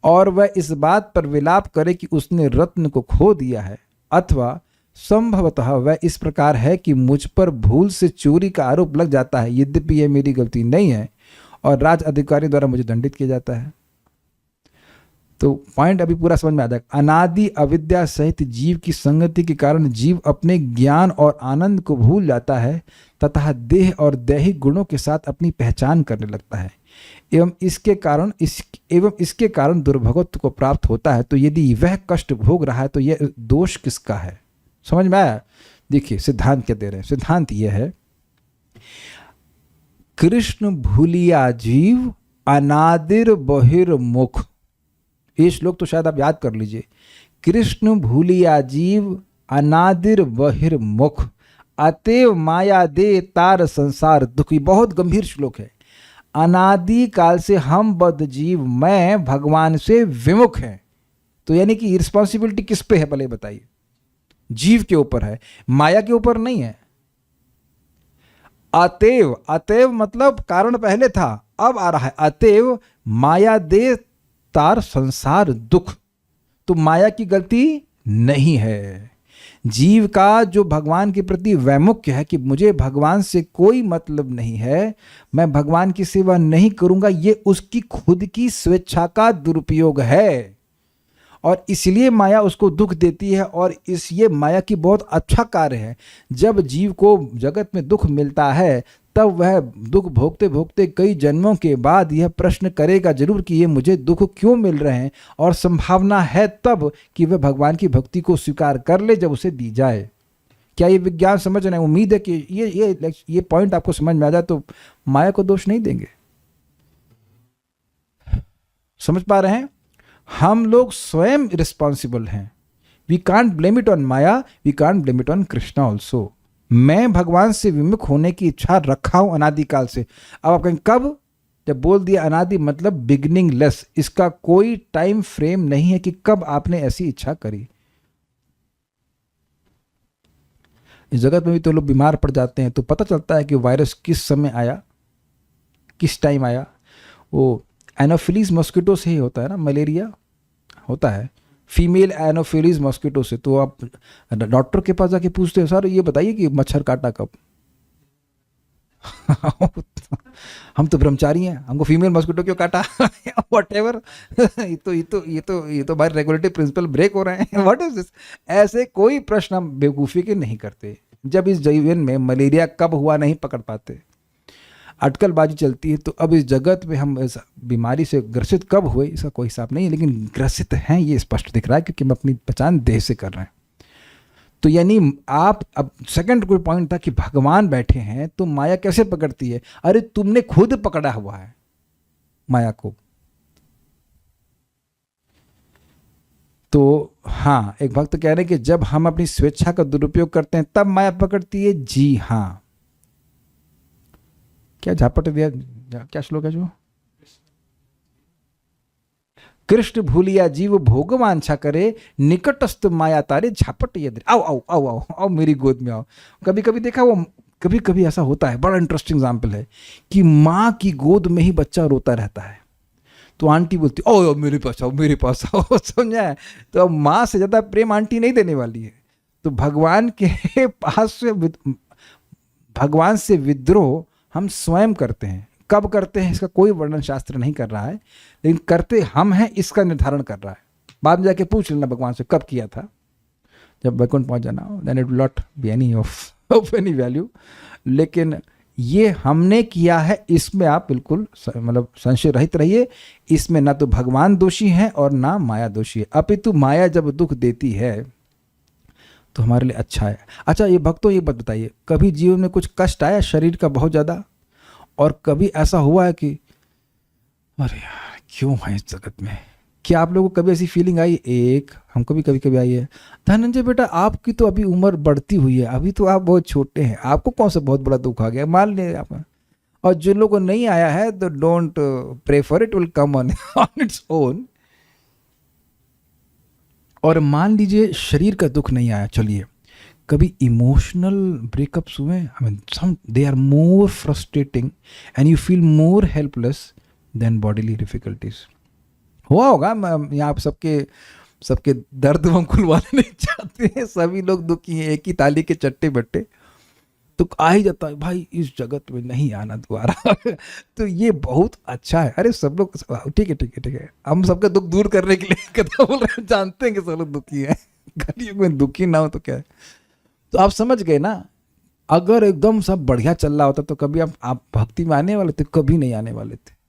और वह इस बात पर विलाप करे कि उसने रत्न को खो दिया है, अथवा संभवतः वह इस प्रकार है कि मुझ पर भूल से चोरी का आरोप लग जाता है, यद्यपि यह मेरी गलती नहीं है और राज अधिकारी द्वारा मुझे दंडित किया जाता है। तो पॉइंट अभी पूरा समझ में आ जाएगा। अनादि अविद्या सहित जीव की संगति के कारण जीव अपने ज्ञान और आनंद को भूल जाता है तथा देह और दैहिक गुणों के साथ अपनी पहचान करने लगता है, एवं इसके कारण दुर्भगत्व को प्राप्त होता है। तो यदि वह कष्ट भोग रहा है तो यह दोष किसका है? समझ में आया? देखिए सिद्धांत क्या दे रहे हैं। सिद्धांत यह है, कृष्ण भूलिया जीव अनादिर बहिर्मुख। ये श्लोक तो शायद आप याद कर लीजिए। कृष्ण भूलिया जीव अनादिर बहिर्मुख, अतएव माया दे तार संसार दुखी। बहुत गंभीर श्लोक है। अनादि काल से हम बद्ध जीव मैं भगवान से विमुख हैं। तो यानी कि रिस्पॉन्सिबिलिटी किस पे है भले बताइए? जीव के ऊपर है, माया के ऊपर नहीं है। अतएव, अतएव मतलब कारण पहले था, अब आ रहा है अतएव माया दे तार संसार दुख। तो माया की गलती नहीं है। जीव का जो भगवान के प्रति वैमुख्य है कि मुझे भगवान से कोई मतलब नहीं है, मैं भगवान की सेवा नहीं करूंगा, ये उसकी खुद की स्वेच्छा का दुरुपयोग है और इसलिए माया उसको दुख देती है। और ये माया की बहुत अच्छा कार्य है। जब जीव को जगत में दुख मिलता है तब वह दुख भोगते भोगते कई जन्मों के बाद यह प्रश्न करेगा जरूर कि ये मुझे दुख क्यों मिल रहे हैं, और संभावना है तब कि वह भगवान की भक्ति को स्वीकार कर ले जब उसे दी जाए। क्या ये विज्ञान समझ रहे हैं? उम्मीद है कि ये पॉइंट आपको समझ में आ जाए तो माया को दोष नहीं देंगे। समझ पा रहे हैं? हम लोग स्वयं रिस्पॉन्सिबल हैं। We can't blame it on Maya, we can't blame it on Krishna also. मैं भगवान से विमुख होने की इच्छा रखा हूं अनादिकाल से। अब आप कहें कब? जब बोल दिया अनादि मतलब बिगिनिंग लेस, इसका कोई टाइम फ्रेम नहीं है कि कब आपने ऐसी इच्छा करी। इस जगत में भी तो लोग बीमार पड़ जाते हैं तो पता चलता है कि वायरस किस समय आया, किस टाइम आया। वो एनोफिलीज मॉस्किटो से ही होता है ना, मलेरिया होता है फीमेल एनोफिलीज मॉस्किटो से। तो आप डॉक्टर के पास जाके पूछते हो सर ये बताइए कि मच्छर काटा कब? हम तो ब्रह्मचारी हैं, हमको फीमेल मस्किटो क्यों काटा, व्हाटएवर, ये तो भाई रेगुलेटरी प्रिंसिपल ब्रेक हो रहे हैं, व्हाट इज दिस। ऐसे कोई प्रश्न हम बेवकूफ़ी के नहीं करते। जब इस जीवन में मलेरिया कब हुआ नहीं पकड़ पाते, अटकलबाजी चलती है, तो अब इस जगत में हम इस बीमारी से ग्रसित कब हुए इसका कोई हिसाब नहीं है, लेकिन ग्रसित हैं ये स्पष्ट दिख रहा है, क्योंकि हम अपनी पहचान देह से कर रहे हैं। तो यानी आप, अब सेकंड कोई पॉइंट था कि भगवान बैठे हैं तो माया कैसे पकड़ती है। अरे तुमने खुद पकड़ा हुआ है माया को। तो हाँ, एक भक्त कह रहे हैं कि जब हम अपनी स्वेच्छा का दुरुपयोग करते हैं तब माया पकड़ती है। जी हाँ, क्या झापट दिया, क्या श्लोक है जो, कृष्ण भूलिया जीव भोग वांछा करे, निकटस्थ माया तारे झापट ये दे। आओ आओ आओ आओ आओ मेरी गोद में आओ। कभी कभी देखा, वो कभी कभी ऐसा होता है, बड़ा इंटरेस्टिंग एग्जाम्पल है कि माँ की गोद में ही बच्चा रोता रहता है, तो आंटी बोलती ओ मेरे पास आओ, मेरे पास आओ, समझा है। तो अब माँ से ज़्यादा प्रेम आंटी नहीं देने वाली है। तो भगवान के पास से, भगवान से विद्रोह हम स्वयं करते हैं। कब करते हैं इसका कोई वर्णन शास्त्र नहीं कर रहा है, लेकिन करते हम हैं इसका निर्धारण कर रहा है। बाद में जाके पूछ लेना भगवान से कब किया था, जब वैकुंठ पहुंच जाना, then it will not be any of any value. लेकिन ये हमने किया है, इसमें आप बिल्कुल मतलब संशय रहित रहिए। इसमें ना तो भगवान दोषी हैं और ना माया दोषी है, अपितु माया जब दुख देती है तो हमारे लिए अच्छा है। अच्छा ये भक्तों ये बात बताइए, कभी जीवन में कुछ कष्ट आया शरीर का बहुत ज़्यादा, और कभी ऐसा हुआ है कि अरे यार क्यों है इस जगत में। क्या आप लोगों को कभी ऐसी फीलिंग आई? एक हमको भी कभी कभी आई है। धनंजय बेटा आपकी तो अभी उम्र बढ़ती हुई है, अभी तो आप बहुत छोटे हैं, आपको कौन सा बहुत बड़ा दुख आ गया, मान ले आप। और जिन लोगों को नहीं आया है तो don't pray for it, will come on its own. और मान लीजिए शरीर का दुख नहीं आया, चलिए कभी इमोशनल ब्रेकअप्स हुए, I mean some they are more frustrating and you feel more helpless than bodily difficulties. हुआ होगा, यहाँ आप सबके दर्द हम खुलवाने नहीं चाहते हैं, सभी लोग दुखी हैं, एक ही ताली के चट्टे बट्टे। तो आ ही जाता है भाई इस जगत में नहीं आना दोबारा। तो ये बहुत अच्छा है। अरे सब लोग ठीक है ठीक है ठीक है, हम सबका दुख दूर करने के लिए कथा बोल रहे हैं, जानते हैं कि सब लोग दुखी हैं, कलयुग में दुखी ना हो तो क्या है। तो आप समझ गए ना, अगर एकदम सब बढ़िया चल रहा होता तो कभी आप भक्ति में आने वाले थे? कभी नहीं आने वाले थे।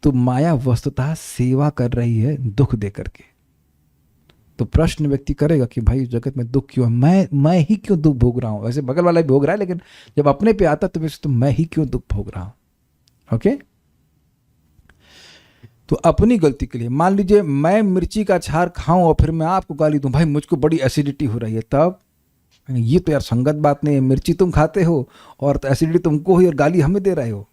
तो माया वस्तुतः सेवा कर रही है दुख दे करके। तो प्रश्न व्यक्ति करेगा कि भाई जगत में दुख क्यों है, मैं ही क्यों दुख भोग रहा हूँ। वैसे बगल वाला भी भोग रहा है, लेकिन जब अपने पे आता तो वैसे तो मैं ही क्यों दुख भोग रहा हूँ। ओके, तो अपनी गलती के लिए मान लीजिए मैं मिर्ची का अचार खाऊं और फिर मैं आपको गाली दूं, भाई मुझको बड़ी एसिडिटी हो रही है, तब ये तो यार संगत बात नहीं है। मिर्ची तुम खाते हो और तो एसिडिटी तुमको हुई और गाली हमें दे रहे हो,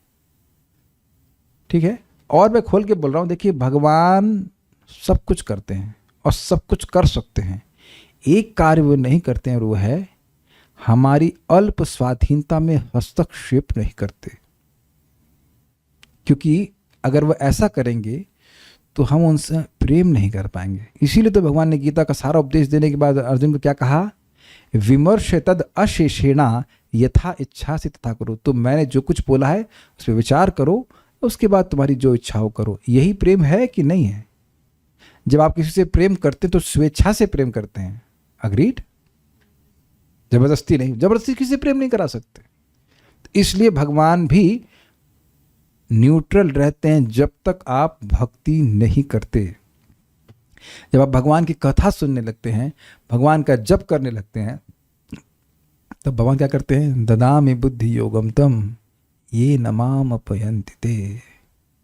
ठीक है। और मैं खोल के बोल रहा हूँ, देखिए भगवान सब कुछ करते हैं और सब कुछ कर सकते हैं, एक कार्य वो नहीं करते हैं और वो है हमारी अल्प स्वाधीनता में हस्तक्षेप नहीं करते। क्योंकि अगर वो ऐसा करेंगे तो हम उनसे प्रेम नहीं कर पाएंगे। इसीलिए तो भगवान ने गीता का सारा उपदेश देने के बाद अर्जुन को क्या कहा, विमर्श तद अशेषेणा यथा इच्छा से तथा करो। तो मैंने जो कुछ बोला है उस पर विचार करो, उसके बाद तुम्हारी जो इच्छा हो करो। यही प्रेम है कि नहीं है? जब आप किसी से प्रेम करते हैं तो स्वेच्छा से प्रेम करते हैं, अग्रीड, जबरदस्ती नहीं। जबरदस्ती किसी से प्रेम नहीं करा सकते। तो इसलिए भगवान भी न्यूट्रल रहते हैं जब तक आप भक्ति नहीं करते। जब आप भगवान की कथा सुनने लगते हैं, भगवान का जप करने लगते हैं, तब भगवान क्या करते हैं, ददामि बुद्धि योगम तम ये नमाम अपयन्ति ते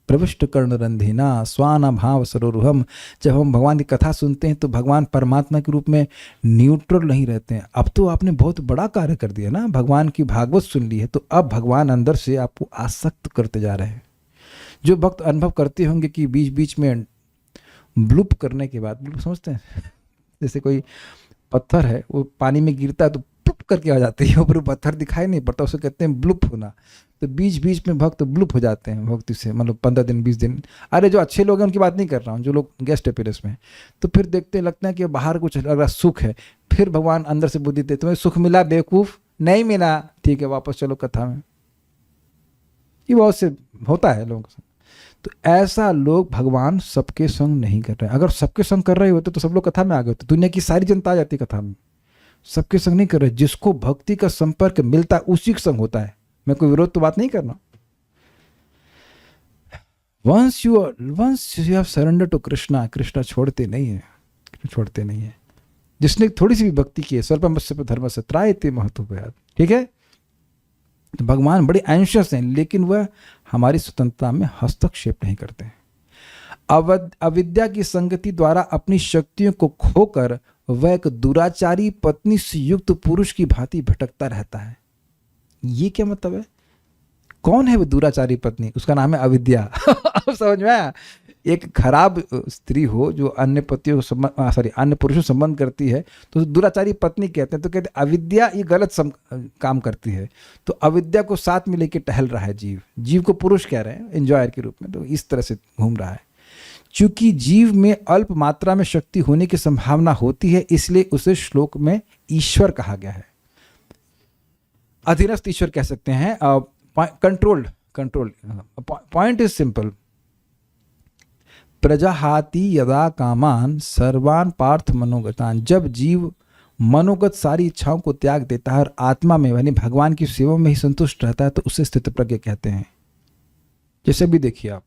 प्रविष्ट कर्ण रंधिना स्वाना भाव सरोरुहम। जब हम भगवान की कथा सुनते हैं तो भगवान परमात्मा के रूप में न्यूट्रल नहीं रहते हैं। अब तो आपने बहुत बड़ा कार्य कर दिया ना, भगवान की भागवत सुन ली है, तो अब भगवान अंदर से आपको आसक्त करते जा रहे हैं। जो भक्त अनुभव करते होंगे कि बीच बीच में ब्लूप करने के बाद, ब्लूप समझते हैं, जैसे कोई पत्थर है वो पानी में गिरता है तो प्लुप करके आ जाती है, ऊपर पत्थर दिखाई नहीं पड़ता, उसे कहते हैं ब्लूप होना। तो बीच बीच में भक्त ब्लूप हो जाते हैं भक्ति से, मतलब 15 दिन 20 दिन। अरे जो अच्छे लोग हैं उनकी बात नहीं कर रहा हूँ, जो लोग गेस्ट अपीयरेंस में, तो फिर देखते लगता है कि बाहर कुछ लग रहा सुख है, फिर भगवान अंदर से बुद्धि देते, तुम्हें सुख मिला बेवकूफ़? नहीं मिला, ठीक है वापस चलो कथा में। कि बहुत से होता है लोगों के संग। तो ऐसा लोग भगवान सबके संग नहीं कर रहे। अगर सबके संग कर रहे होते तो सब लोग कथा में आ गए होते, दुनिया की सारी जनता आ जाती कथा में। सबके संग नहीं कर रहे, जिसको भक्ति का संपर्क मिलता है उसी के संग होता है। मैं कोई विरोध तो बात नहीं करना। Once you have surrender to Krishna, Krishna छोड़ते नहीं है, छोड़ते नहीं है। जिसने थोड़ी सी भी भक्ति की है, स्वल्पमस्य धर्मस्य त्रायते महत्वभयात्, ठीक है। तो भगवान बड़े एंशियस हैं, लेकिन वह हमारी स्वतंत्रता में हस्तक्षेप नहीं करते हैं। अविद्या की संगति द्वारा अपनी शक्तियों को खोकर वह एक दुराचारी पत्नी से युक्त पुरुष की भांति भटकता रहता है। ये क्या मतलब है? कौन है वो दुराचारी पत्नी? उसका नाम है अविद्या। अब समझ में आया? एक खराब स्त्री हो जो अन्य पतियों को अन्य पुरुषों से संबंध करती है तो दुराचारी पत्नी कहते हैं। तो कहते हैं अविद्या ये गलत काम करती है। तो अविद्या को साथ में लेके टहल रहा है जीव को पुरुष कह रहे हैं एंजॉयर के रूप में, तो इस तरह से घूम रहा है। चूंकि जीव में अल्प मात्रा में शक्ति होने की संभावना होती है, इसलिए उसे श्लोक में ईश्वर कहा गया है। अधीनस्थ ईश्वर कह सकते हैं, कंट्रोल्ड। Point is simple. प्रजाहाति यदा कामान सर्वान पार्थ मनोगतान। जब जीव मनोगत सारी इच्छाओं को त्याग देता है और आत्मा में यानी भगवान की सेवा में ही संतुष्ट रहता है तो उसे स्थितप्रज्ञ कहते हैं। जैसे भी देखिए आप,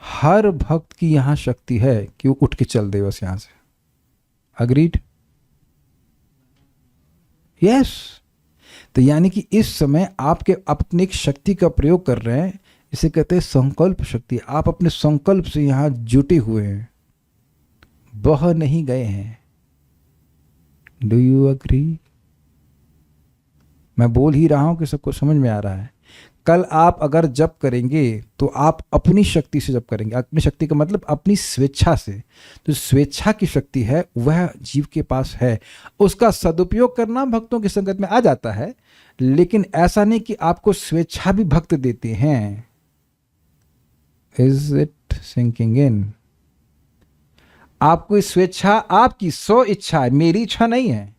हर भक्त की यहां शक्ति है कि वो उठ के चल दे बस यहां से। अग्रीड? यस। तो यानी कि इस समय आपके अपनी एक शक्ति का प्रयोग कर रहे हैं, इसे कहते हैं संकल्प शक्ति। आप अपने संकल्प से यहां जुटे हुए हैं, बह नहीं गए हैं। Do you agree? मैं बोल ही रहा हूं कि सबको समझ में आ रहा है। कल आप अगर जप करेंगे तो आप अपनी शक्ति से जप करेंगे। अपनी शक्ति का मतलब अपनी स्वेच्छा से। तो स्वेच्छा की शक्ति है वह जीव के पास है, उसका सदुपयोग करना भक्तों की संगत में आ जाता है। लेकिन ऐसा नहीं कि आपको स्वेच्छा भी भक्त देते हैं। Is it sinking in? आपको स्वेच्छा आपकी स्व इच्छा है, मेरी इच्छा नहीं है।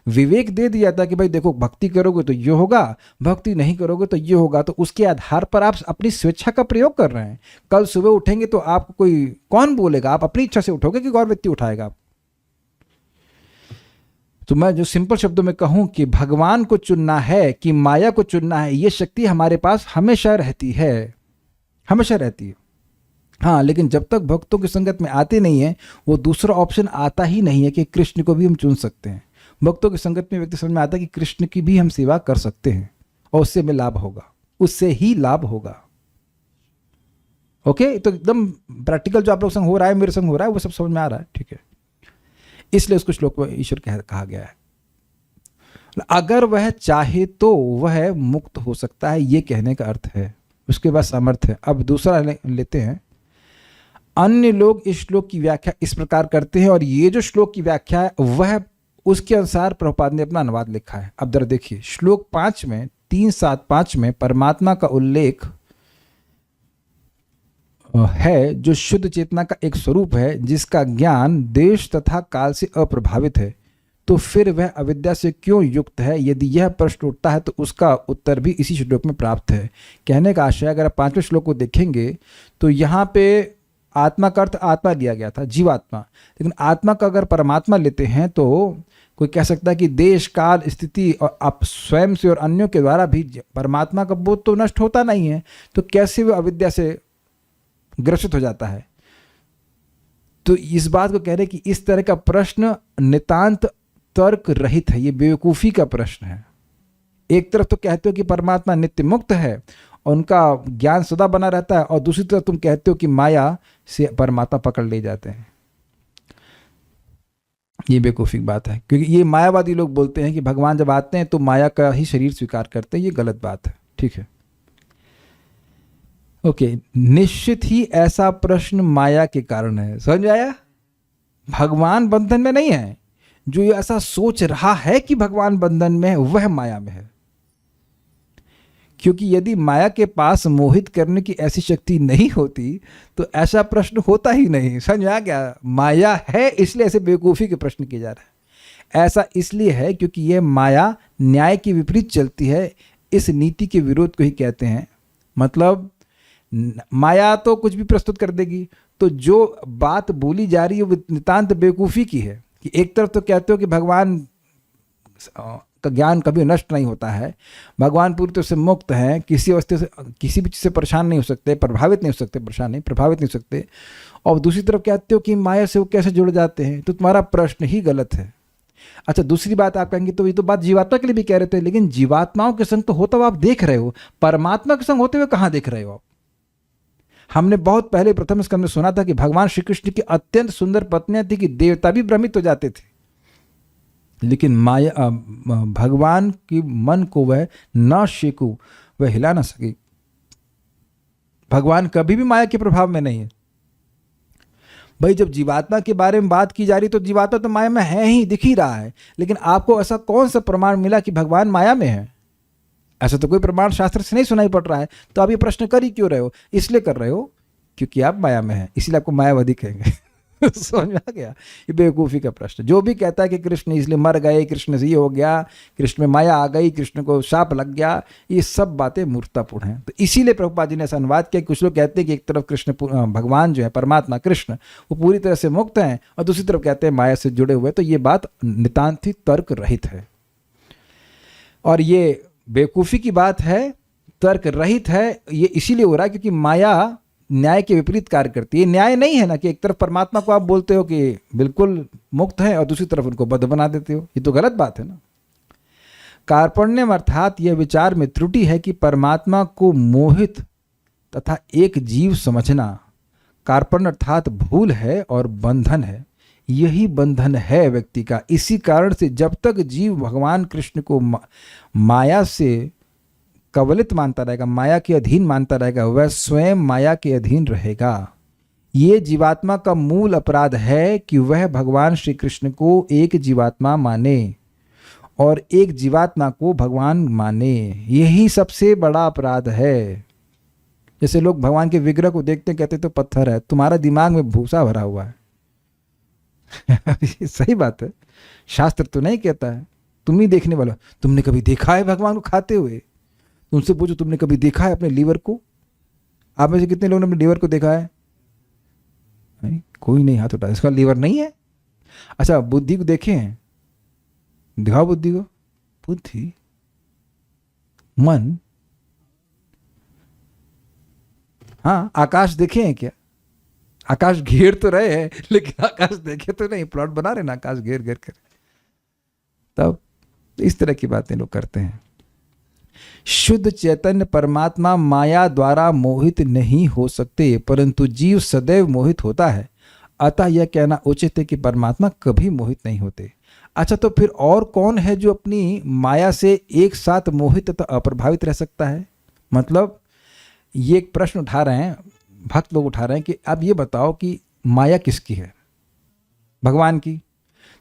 विवेक दे दिया था कि भाई देखो भक्ति करोगे तो ये होगा, भक्ति नहीं करोगे तो ये होगा। तो उसके आधार पर आप अपनी स्वेच्छा का प्रयोग कर रहे हैं। कल सुबह उठेंगे तो आपको कोई कौन बोलेगा? आप अपनी इच्छा से उठोगे कि और व्यक्ति उठाएगा आप? तो मैं जो सिंपल शब्दों में कहूं कि भगवान को चुनना है कि माया को चुनना है, ये शक्ति हमारे पास हमेशा रहती है, हमेशा रहती है। हाँ, लेकिन जब तक भक्तों की संगत में आते नहीं है, वो दूसरा ऑप्शन आता ही नहीं है कि कृष्ण को भी हम चुन सकते हैं। भक्तों की संगत में व्यक्ति समझ में आता है कि कृष्ण की भी हम सेवा कर सकते हैं और उससे हमें लाभ होगा, उससे ही लाभ होगा। ओके, तो एकदम प्रैक्टिकल जो आप लोग संग हो रहा है, मेरे संग हो रहा है, वो सब समझ में आ रहा है, ठीक है। इसलिए उसको श्लोक में ईश्वर कहा गया है। अगर वह चाहे तो वह मुक्त हो सकता है, ये कहने का अर्थ है। उसके बाद सामर्थ्य है। अब दूसरा लेते हैं। अन्य लोग इस श्लोक की व्याख्या इस प्रकार करते हैं और ये जो श्लोक की व्याख्या है वह उसके अनुसार प्रभुपाद ने अपना अनुवाद लिखा है। अब जरा देखिए, श्लोक 5 में 3-7-5 में परमात्मा का उल्लेख है जो शुद्ध चेतना का एक स्वरूप है, जिसका ज्ञान देश तथा काल से अप्रभावित है। तो फिर वह अविद्या से क्यों युक्त है? यदि यह प्रश्न उठता है तो उसका उत्तर भी इसी श्लोक में प्राप्त है। कहने का आशय, अगर आप 5वें श्लोक को देखेंगे तो यहाँ पे आत्मा का अर्थ आत्मा लिया गया था, जीवात्मा। लेकिन आत्मा का अगर परमात्मा लेते हैं तो कोई कह सकता है कि देश काल स्थिति और आप स्वयं से और अन्यों के द्वारा भी परमात्मा का बोध तो नष्ट होता नहीं है, तो कैसे वह अविद्या से ग्रसित हो जाता है? तो इस बात को कह रहे कि इस तरह का प्रश्न नितांत तर्क रहित है, ये बेवकूफ़ी का प्रश्न है। एक तरफ तो कहते हो कि परमात्मा नित्य मुक्त है, उनका ज्ञान सदा बना रहता है, और दूसरी तरफ तुम कहते हो कि माया से परमात्मा पकड़ ले जाते हैं। ये बेवकूफ़ी बात है, क्योंकि ये मायावादी लोग बोलते हैं कि भगवान जब आते हैं तो माया का ही शरीर स्वीकार करते हैं। ये गलत बात है, ठीक है। ओके, निश्चित ही ऐसा प्रश्न माया के कारण है। समझ आया? भगवान बंधन में नहीं है। जो ये ऐसा सोच रहा है कि भगवान बंधन में है, वह माया में है। क्योंकि यदि माया के पास मोहित करने की ऐसी शक्ति नहीं होती तो ऐसा प्रश्न होता ही नहीं। समझ आ गया? माया है इसलिए ऐसे बेवकूफ़ी के प्रश्न किए जा रहे हैं। ऐसा इसलिए है क्योंकि यह माया न्याय के विपरीत चलती है। इस नीति के विरोध को ही कहते हैं मतलब माया तो कुछ भी प्रस्तुत कर देगी। तो जो बात बोली जा रही है वो नितांत बेवकूफ़ी की है कि एक तरफ तो कहते हो कि भगवान का ज्ञान कभी नष्ट नहीं होता है, भगवान पूरी तरह से मुक्त हैं, किसी वस्तु से किसी भी चीज़ से परेशान नहीं हो सकते, प्रभावित नहीं हो सकते, परेशान नहीं प्रभावित नहीं हो सकते, और दूसरी तरफ कहते हो कि माया से वो कैसे जुड़ जाते हैं। तो तुम्हारा प्रश्न ही गलत है। अच्छा, दूसरी बात आप कहेंगे तो ये तो बात जीवात्मा के लिए भी कह रहे थे, लेकिन जीवात्माओं के संग तो होता हुआ आप देख रहे हो, परमात्मा के संग होते हुए कहाँ देख रहे हो आप? हमने बहुत पहले प्रथम स्कंद में सुना था कि भगवान श्री कृष्ण की अत्यंत सुंदर पत्नियां थी कि देवता भी भ्रमित हो जाते थे, लेकिन माया भगवान की मन को वह न शेकू, वह हिला ना सकी। भगवान कभी भी माया के प्रभाव में नहीं है। भाई जब जीवात्मा के बारे में बात की जा रही तो जीवात्मा तो माया में है ही, दिख ही रहा है, लेकिन आपको ऐसा कौन सा प्रमाण मिला कि भगवान माया में है? ऐसा तो कोई प्रमाण शास्त्र से नहीं सुनाई पड़ रहा है। तो आप ये प्रश्न कर ही क्यों रहे हो? इसलिए कर रहे हो क्योंकि आप माया में हैं, इसलिए आपको मायावादी कहेंगे। समझ में आ गया? ये बेवकूफ़ी का प्रश्न। जो भी कहता है कि कृष्ण इसलिए मर गए, कृष्ण से ये हो गया, कृष्ण में माया आ गई, कृष्ण को शाप लग गया, ये सब बातें मूर्खतापूर्ण हैं। तो इसीलिए प्रभुपाद जी ने ऐसा अनुवाद किया। कुछ लोग कहते हैं कि एक तरफ कृष्ण भगवान जो है परमात्मा कृष्ण वो पूरी तरह से मुक्त हैं, और दूसरी तरफ कहते हैं माया से जुड़े हुए। तो ये बात नितांत ही तर्क रहित है, और ये बेवकूफ़ी की बात है, तर्क रहित है। ये इसीलिए हो रहा है क्योंकि माया न्याय के विपरीत कार्य करती है। न्याय नहीं है ना कि एक तरफ परमात्मा को आप बोलते हो कि बिल्कुल मुक्त है और दूसरी तरफ उनको बद्ध बना देते हो, ये तो गलत बात है ना। कार्पण्यम अर्थात यह विचार में त्रुटि है कि परमात्मा को मोहित तथा एक जीव समझना कार्पण्य अर्थात भूल है और बंधन है। यही बंधन है व्यक्ति का। इसी कारण से जब तक जीव भगवान कृष्ण को माया से कवलित मानता रहेगा, माया के अधीन मानता रहेगा, वह स्वयं माया के अधीन रहेगा। ये जीवात्मा का मूल अपराध है कि वह भगवान श्री कृष्ण को एक जीवात्मा माने और एक जीवात्मा को भगवान माने। यही सबसे बड़ा अपराध है। जैसे लोग भगवान के विग्रह को देखते कहते तो पत्थर है, तुम्हारा दिमाग में भूसा भरा हुआ है। सही बात है, शास्त्र तो नहीं कहता है, तुम ही देखने वाला। तुमने कभी देखा है भगवान को खाते हुए? तुमसे पूछो, तुमने कभी देखा है अपने लीवर को? आप में से कितने लोगों ने अपने लीवर को देखा है? नहीं, कोई नहीं हाथ उठा। इसका लीवर नहीं है। अच्छा, बुद्धि को देखे हैं? दिखाओ बुद्धि को। बुद्धि, मन, हाँ। आकाश देखे हैं क्या? आकाश घेर तो रहे हैं, लेकिन आकाश देखे तो नहीं। प्लॉट बना रहे ना आकाश घेर घेर कर। तब इस तरह की बातें लोग करते हैं। शुद्ध चैतन्य परमात्मा माया द्वारा मोहित नहीं हो सकते, परंतु जीव सदैव मोहित होता है। अतः यह कहना उचित है कि परमात्मा कभी मोहित नहीं होते। अच्छा, तो फिर और कौन है जो अपनी माया से एक साथ मोहित तथा अप्रभावित रह सकता है? मतलब ये एक प्रश्न उठा रहे हैं, भक्त लोग उठा रहे हैं कि अब ये बताओ कि माया किसकी है? भगवान की।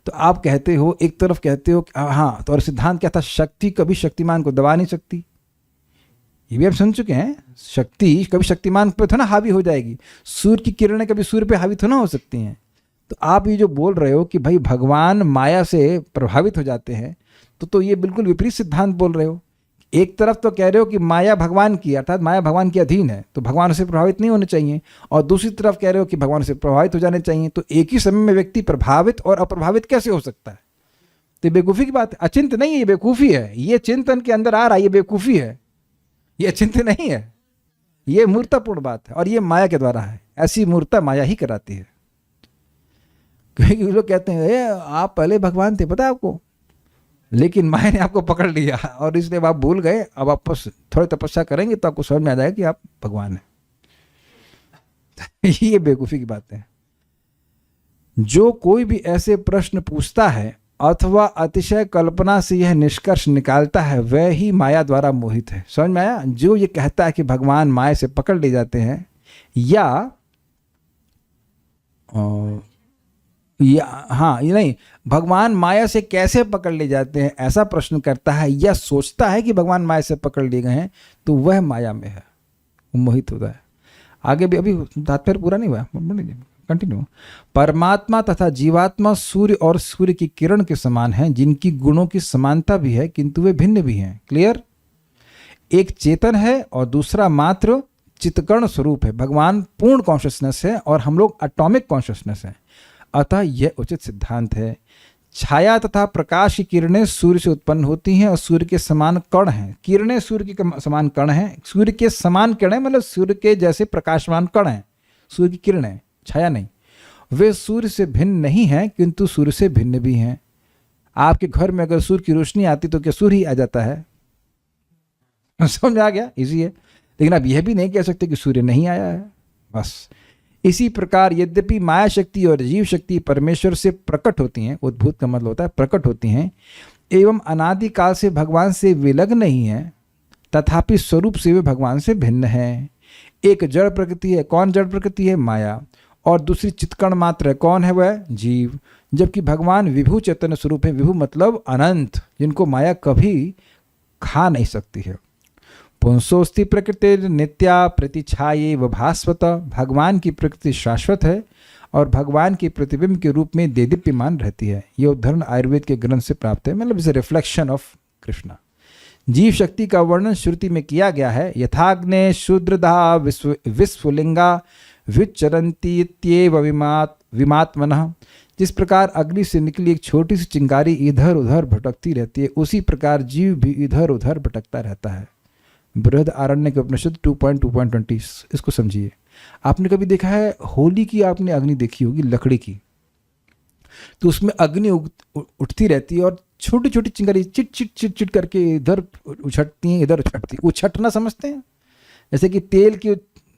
तो आप कहते हो, एक तरफ कहते हो हाँ, तो और सिद्धांत क्या था? शक्ति कभी शक्तिमान को दबा नहीं सकती। ये भी आप सुन चुके हैं। शक्ति कभी शक्तिमान पे तो ना हावी हो जाएगी। सूर्य की किरणें कभी सूर्य पे हावी तो ना हो सकती हैं। तो आप ये जो बोल रहे हो कि भाई भगवान माया से प्रभावित हो जाते हैं, तो ये बिल्कुल विपरीत सिद्धांत बोल रहे हो। एक तरफ तो कह रहे हो कि माया भगवान की, अर्थात माया भगवान के अधीन है, तो भगवान से प्रभावित नहीं होने चाहिए, और दूसरी तरफ कह रहे हो कि भगवान से प्रभावित हो जाने चाहिए। तो एक ही समय में व्यक्ति प्रभावित और अप्रभावित कैसे हो सकता है? तो बेवकूफ़ी की बात है। अचिंत नहीं है, ये बेवकूफ़ी है। ये चिंतन के अंदर आ रहा है, ये बेवकूफ़ी है, ये अचिंत नहीं है। ये मूर्तापूर्ण बात है, और ये माया के द्वारा है। ऐसी मूर्ता माया ही कराती है। क्योंकि लोग कहते हैं आप पहले भगवान थे, पता है आपको, लेकिन माया ने आपको पकड़ लिया और इसलिए आप भूल गए। अब आप थोड़ी तपस्या करेंगे तो आपको समझ में आ जाएगा कि आप भगवान हैं। ये बेवकूफ़ी की बात है। जो कोई भी ऐसे प्रश्न पूछता है अथवा अतिशय कल्पना से यह निष्कर्ष निकालता है, वह ही माया द्वारा मोहित है। समझ में आया? जो ये कहता है कि भगवान माया से पकड़ ले जाते हैं, या हाँ, ये नहीं, भगवान माया से कैसे पकड़ ले जाते हैं ऐसा प्रश्न करता है, या सोचता है कि भगवान माया से पकड़ लिए गए हैं, तो वह माया में है, वो मोहित होता है। आगे भी, अभी तात्पर्य पूरा नहीं हुआ, कंटिन्यू। परमात्मा तथा जीवात्मा सूर्य और सूर्य की किरण के समान हैं, जिनकी गुणों की समानता भी है किंतु वे भिन्न भी हैं। क्लियर? एक चेतन है और दूसरा मात्र चित्कर्ण स्वरूप है। भगवान पूर्ण कॉन्शियसनेस है और हम लोग एटॉमिक कॉन्शियसनेस हैं। अतः यह उचित सिद्धांत है। छाया तथा प्रकाश की किरणें सूर्य से उत्पन्न होती हैं और सूर्य के समान कण हैं। किरणें सूर्य के समान कण हैं। सूर्य के समान किरणें मतलब सूर्य के जैसे प्रकाशमान कण हैं। सूर्य की किरणें, छाया नहीं। वे सूर्य से भिन्न नहीं हैं किंतु सूर्य से भिन्न भी हैं। आपके घर में अगर सूर्य की रोशनी आती तो क्या सूर्य ही आ जाता है? समझ आ गया? इजी है। लेकिन आप यह भी नहीं कह सकते कि सूर्य नहीं आया है। बस इसी प्रकार यद्यपि माया शक्ति और जीव शक्ति परमेश्वर से प्रकट होती हैं, उद्भूत का मतलब होता है प्रकट होती हैं, एवं अनादि काल से भगवान से विलग नहीं है, तथापि स्वरूप से वे भगवान से भिन्न हैं। एक जड़ प्रकृति है। कौन जड़ प्रकृति है? माया। और दूसरी चित्कर्ण मात्र है। कौन है वह? जीव। जबकि भगवान विभु चैतन्य स्वरूप है। विभु मतलब अनंत, जिनको माया कभी खा नहीं सकती है। पुंसोस्ति प्रकृति नित्या प्रतिछाये व भास्वत। भगवान की प्रकृति शाश्वत है और भगवान के प्रतिबिंब के रूप में देदीप्यमान रहती है। यह उदाहरण आयुर्वेद के ग्रंथ से प्राप्त है, मतलब is a reflection of Krishna. जीव शक्ति का वर्णन श्रुति में किया गया है। यथाग्ने शूद्रदा विस्फुलिंगा व्युच्चरन्ति इत्येव विमात्मनः। जिस प्रकार अग्नि से निकली एक छोटी सी चिंगारी इधर उधर भटकती रहती है, उसी प्रकार जीव भी इधर उधर भटकता रहता है। बृहद आरण्य के उपनिषद 2.2.20 इसको समझिए। आपने कभी देखा है होली की, आपने अग्नि देखी होगी लकड़ी की, तो उसमें अग्नि उठती रहती है और छोटी छोटी चिंगारी चिट चिट चिट चिट करके इधर उछटती हैं, इधर उछटती। उछटना समझते हैं? जैसे कि तेल की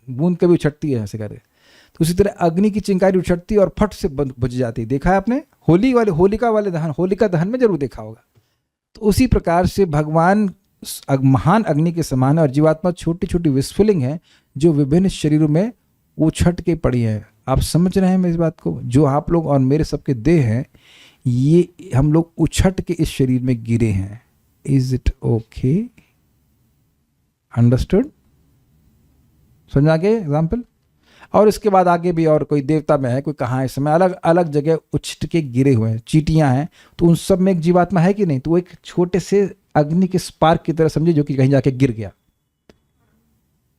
बूंद कभी उछटती है ऐसे करे, तो उसी तरह अग्नि की चिंगारी उछटती है और फट से बुझ जाती है। देखा है आपने? होलिका दहन में जरूर देखा होगा। तो उसी प्रकार से भगवान महान अग्नि के समान है और जीवात्मा छोटी छोटी विस्फुलिंग है जो विभिन्न शरीरों में उछट के पड़ी है। आप समझ रहे हैं मेरी बात को? जो आप लोग और मेरे सबके देह हैं, ये हम लोग उछट के इस शरीर में गिरे हैं। Is it okay? अंडरस्टूड? समझ आ गए एग्जाम्पल? और इसके बाद आगे भी और कोई देवता में है, कोई कहाँ है, समय अलग अलग जगह उछट के गिरे हुए हैं। चींटियां हैं, तो उन सब में एक जीवात्मा है कि नहीं? तो वो एक छोटे से अग्नि के स्पार्क की तरह समझे, जो कि कहीं जाके गिर गया।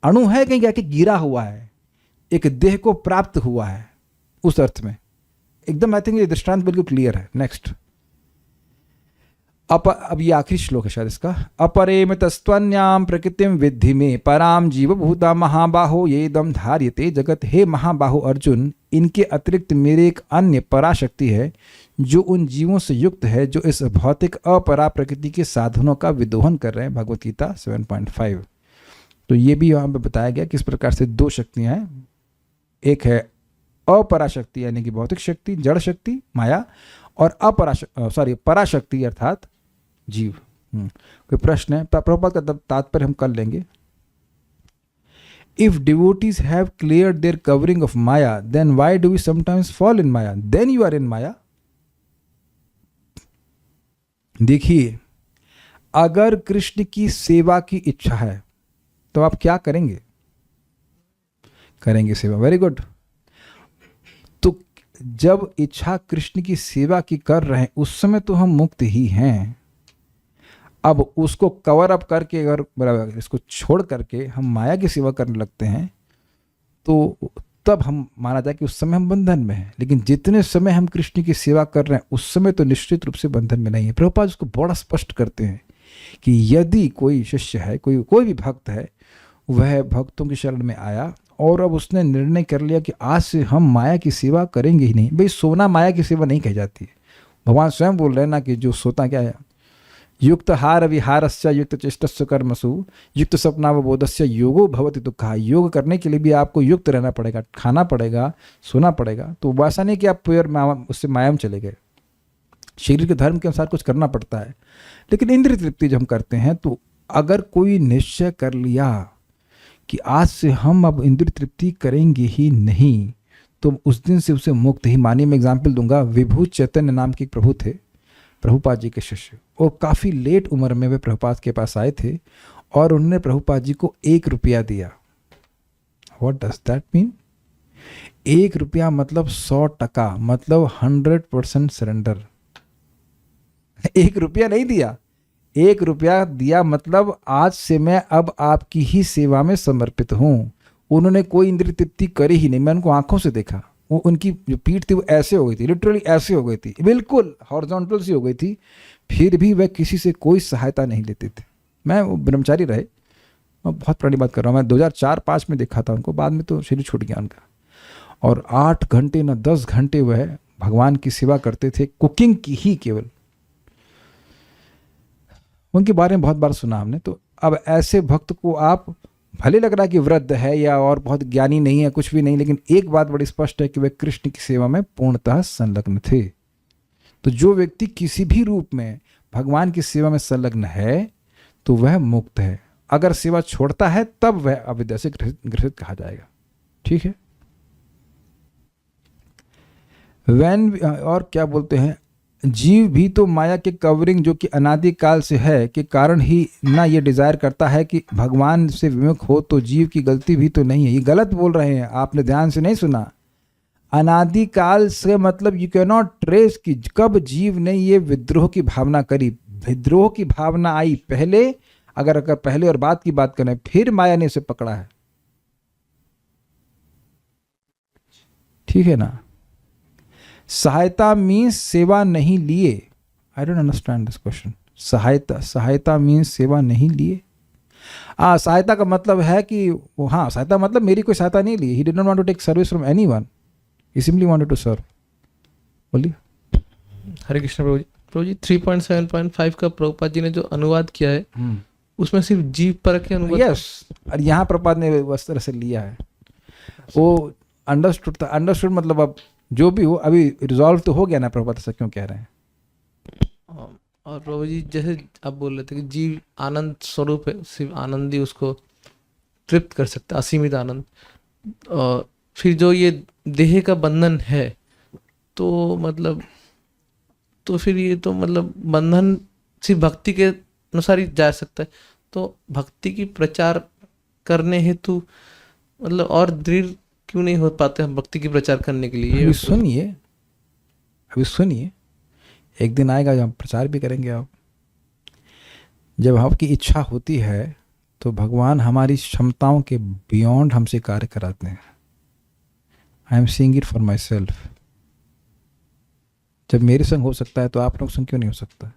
अणु है, कहीं जाके गिरा हुआ है, एक देह को प्राप्त हुआ है, उस अर्थ में एकदम। आई थिंक ये दृष्टांत बिल्कुल क्लियर है। नेक्स्ट, अब ये आखिरी श्लोक है शायद इसका। अपरेम तस्त्वन्याम प्रकृतिम विद्धि में पराम जीवभूता महाबाहो ये दम धार्यते जगत। हे महाबाहो अर्जुन, इनके अतिरिक्त मेरे एक अन्य पराशक्ति है जो उन जीवों से युक्त है जो इस भौतिक अपरा प्रकृति के साधनों का विदोहन कर रहे हैं। भगवत गीता 7.5। तो ये भी यहाँ पे बताया गया किस प्रकार से दो शक्तियाँ हैं। एक है अपराशक्ति यानी कि भौतिक शक्ति, जड़ शक्ति माया, और पराशक्ति अर्थात जीव। कोई प्रश्न है? प्रभुपाद का तात्पर्य हम कर लेंगे। If devotees have cleared their covering of Maya, then why do we sometimes fall in Maya? Then you are in Maya. देखिए, अगर कृष्ण की सेवा की इच्छा है तो आप क्या करेंगे? करेंगे सेवा। Very good. तो जब इच्छा कृष्ण की सेवा की कर रहे हैं, उस समय तो हम मुक्त ही हैं। अब उसको कवर अप करके अगर इसको छोड़ करके हम माया की सेवा करने लगते हैं, तो तब हम माना जाए कि उस समय हम बंधन में हैं। लेकिन जितने समय हम कृष्ण की सेवा कर रहे हैं, उस समय तो निश्चित रूप से बंधन में नहीं है। प्रभुपाद उसको बड़ा स्पष्ट करते हैं कि यदि कोई शिष्य है, कोई भी भक्त है, वह भक्तों की शरण में आया और अब उसने निर्णय कर लिया कि आज से हम माया की सेवा करेंगे ही नहीं। भाई, सोना माया की सेवा नहीं कही जाती है। भगवान स्वयं बोल रहे हैं ना कि जो सोता क्या है, युक्त हार विहारस्य युक्त चेष्टस्य कर्मसु युक्त स्वप्नावबोधस्य योगो भवति दुःखः। योग करने के लिए भी आपको युक्त रहना पड़ेगा, खाना पड़ेगा, सोना पड़ेगा। तो वैसा नहीं कि आप प्योर उससे माया में चले गए। शरीर के धर्म के अनुसार कुछ करना पड़ता है। लेकिन इंद्रिय तृप्ति जब हम करते हैं, तो अगर कोई निश्चय कर लिया कि आज से हम अब इंद्रिय तृप्ति करेंगे ही नहीं, तो उस दिन से उसे मुक्त ही मानिए। मैं एग्जाम्पल दूंगा। विभू चैतन्य नाम के एक प्रभु थे, प्रभुपाद जी के शिष्य, और काफ़ी लेट उम्र में वे प्रभुपाद के पास आए थे और उन्होंने प्रभुपाद जी को 1 रुपया दिया। What does that mean? 1 रुपया मतलब 100%, मतलब 100% सरेंडर। 1 रुपया नहीं दिया, 1 रुपया दिया मतलब आज से मैं अब आपकी ही सेवा में समर्पित हूँ। उन्होंने कोई इंद्रिय तृप्ति करी ही नहीं, मैं उनको आंखों से देखा। वो उनकी जो पीठ थी वो ऐसे हो गई थी, लिटरली ऐसे हो गई थी, बिल्कुल हॉरिजॉन्टल सी हो गई थी। फिर भी वह किसी से कोई सहायता नहीं लेते थे। मैं वो ब्रह्मचारी रहे, मैं बहुत पुरानी बात कर रहा हूँ, मैं 2004-05 में देखा था उनको, बाद में तो शरीर छूट गया उनका। और 8 घंटे न 10 घंटे वह भगवान की सेवा करते थे, कुकिंग की ही केवल। उनके बारे में बहुत बार सुना हमने। तो अब ऐसे भक्त को आप, भले लग रहा है कि वृद्ध है या और बहुत ज्ञानी नहीं है, कुछ भी नहीं, लेकिन एक बात बड़ी स्पष्ट है कि वे कृष्ण की सेवा में पूर्णतः संलग्न थे। तो जो व्यक्ति किसी भी रूप में भगवान की सेवा में संलग्न है तो वह मुक्त है। अगर सेवा छोड़ता है तब वह अविद्या से ग्रसित कहा जाएगा। ठीक है। और क्या बोलते हैं, जीव भी तो माया के कवरिंग जो कि अनादिकाल से है के कारण ही ना ये डिजायर करता है कि भगवान से विमुख हो। तो जीव की गलती भी तो नहीं है। ये गलत बोल रहे हैं, आपने ध्यान से नहीं सुना। अनादिकाल से मतलब यू कैन नॉट ट्रेस कि कब जीव ने ये विद्रोह की भावना करी। विद्रोह की भावना आई पहले, अगर पहले और बाद की बात करें, फिर माया ने इसे पकड़ा है। ठीक है ना। सहायता मीन्स सेवा नहीं लिए। I don't understand this question. सहायता मीन्स सेवा नहीं लिए। सहायता का मतलब है कि वो, हाँ, सहायता मतलब मेरी कोई सहायता नहीं ली। He did not want to take service from anyone, he simply wanted to serve. बोलिए। हरे कृष्ण प्रभु जी। प्रभु जी 3.7.5 का प्रभुपाद जी ने जो अनुवाद किया है उसमें सिर्फ जीव पर के अनुवाद। यस, और यहाँ प्रभुपाद ने उस तरह से लिया है। वो अंडरस्टूड था। अंडरस्टूड मतलब अब जो भी हो, अभी रिजॉल्व तो हो गया ना प्रभुपाद, ऐसा क्यों कह रहे हैं। और प्रभु जी जैसे आप बोल रहे थे कि जीव आनंद स्वरूप है, सिर्फ आनंद ही उसको तृप्त कर सकता है, असीमित आनंद। और फिर जो ये देह का बंधन है तो मतलब, तो फिर ये तो मतलब बंधन सिर्फ भक्ति के अनुसार ही जा सकता है। तो भक्ति की प्रचार करने हेतु मतलब और दृढ़ क्यों नहीं हो पाते हम भक्ति की प्रचार करने के लिए। अभी सुनिए, एक दिन आएगा जब हम प्रचार भी करेंगे। आप जब आपकी इच्छा होती है तो भगवान हमारी क्षमताओं के बियॉन्ड हमसे कार्य कराते हैं। I am seeing it for my self. जब मेरे संग हो सकता है तो आप लोग संग क्यों नहीं हो सकता।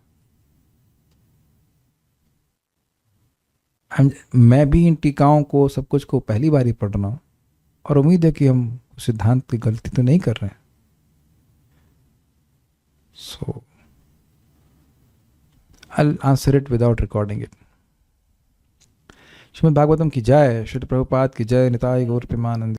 मैं भी इन टीकाओं को, सब कुछ को पहली बार ही पढ़ रहा हूँ और उम्मीद है कि हम सिद्धांत की गलती तो नहीं कर रहे हैं। सो I'll answer it without recording it. Shrimad Bhagavatam की जय, श्री प्रभुपाद की जय, निताय गौर प्रेमानंद।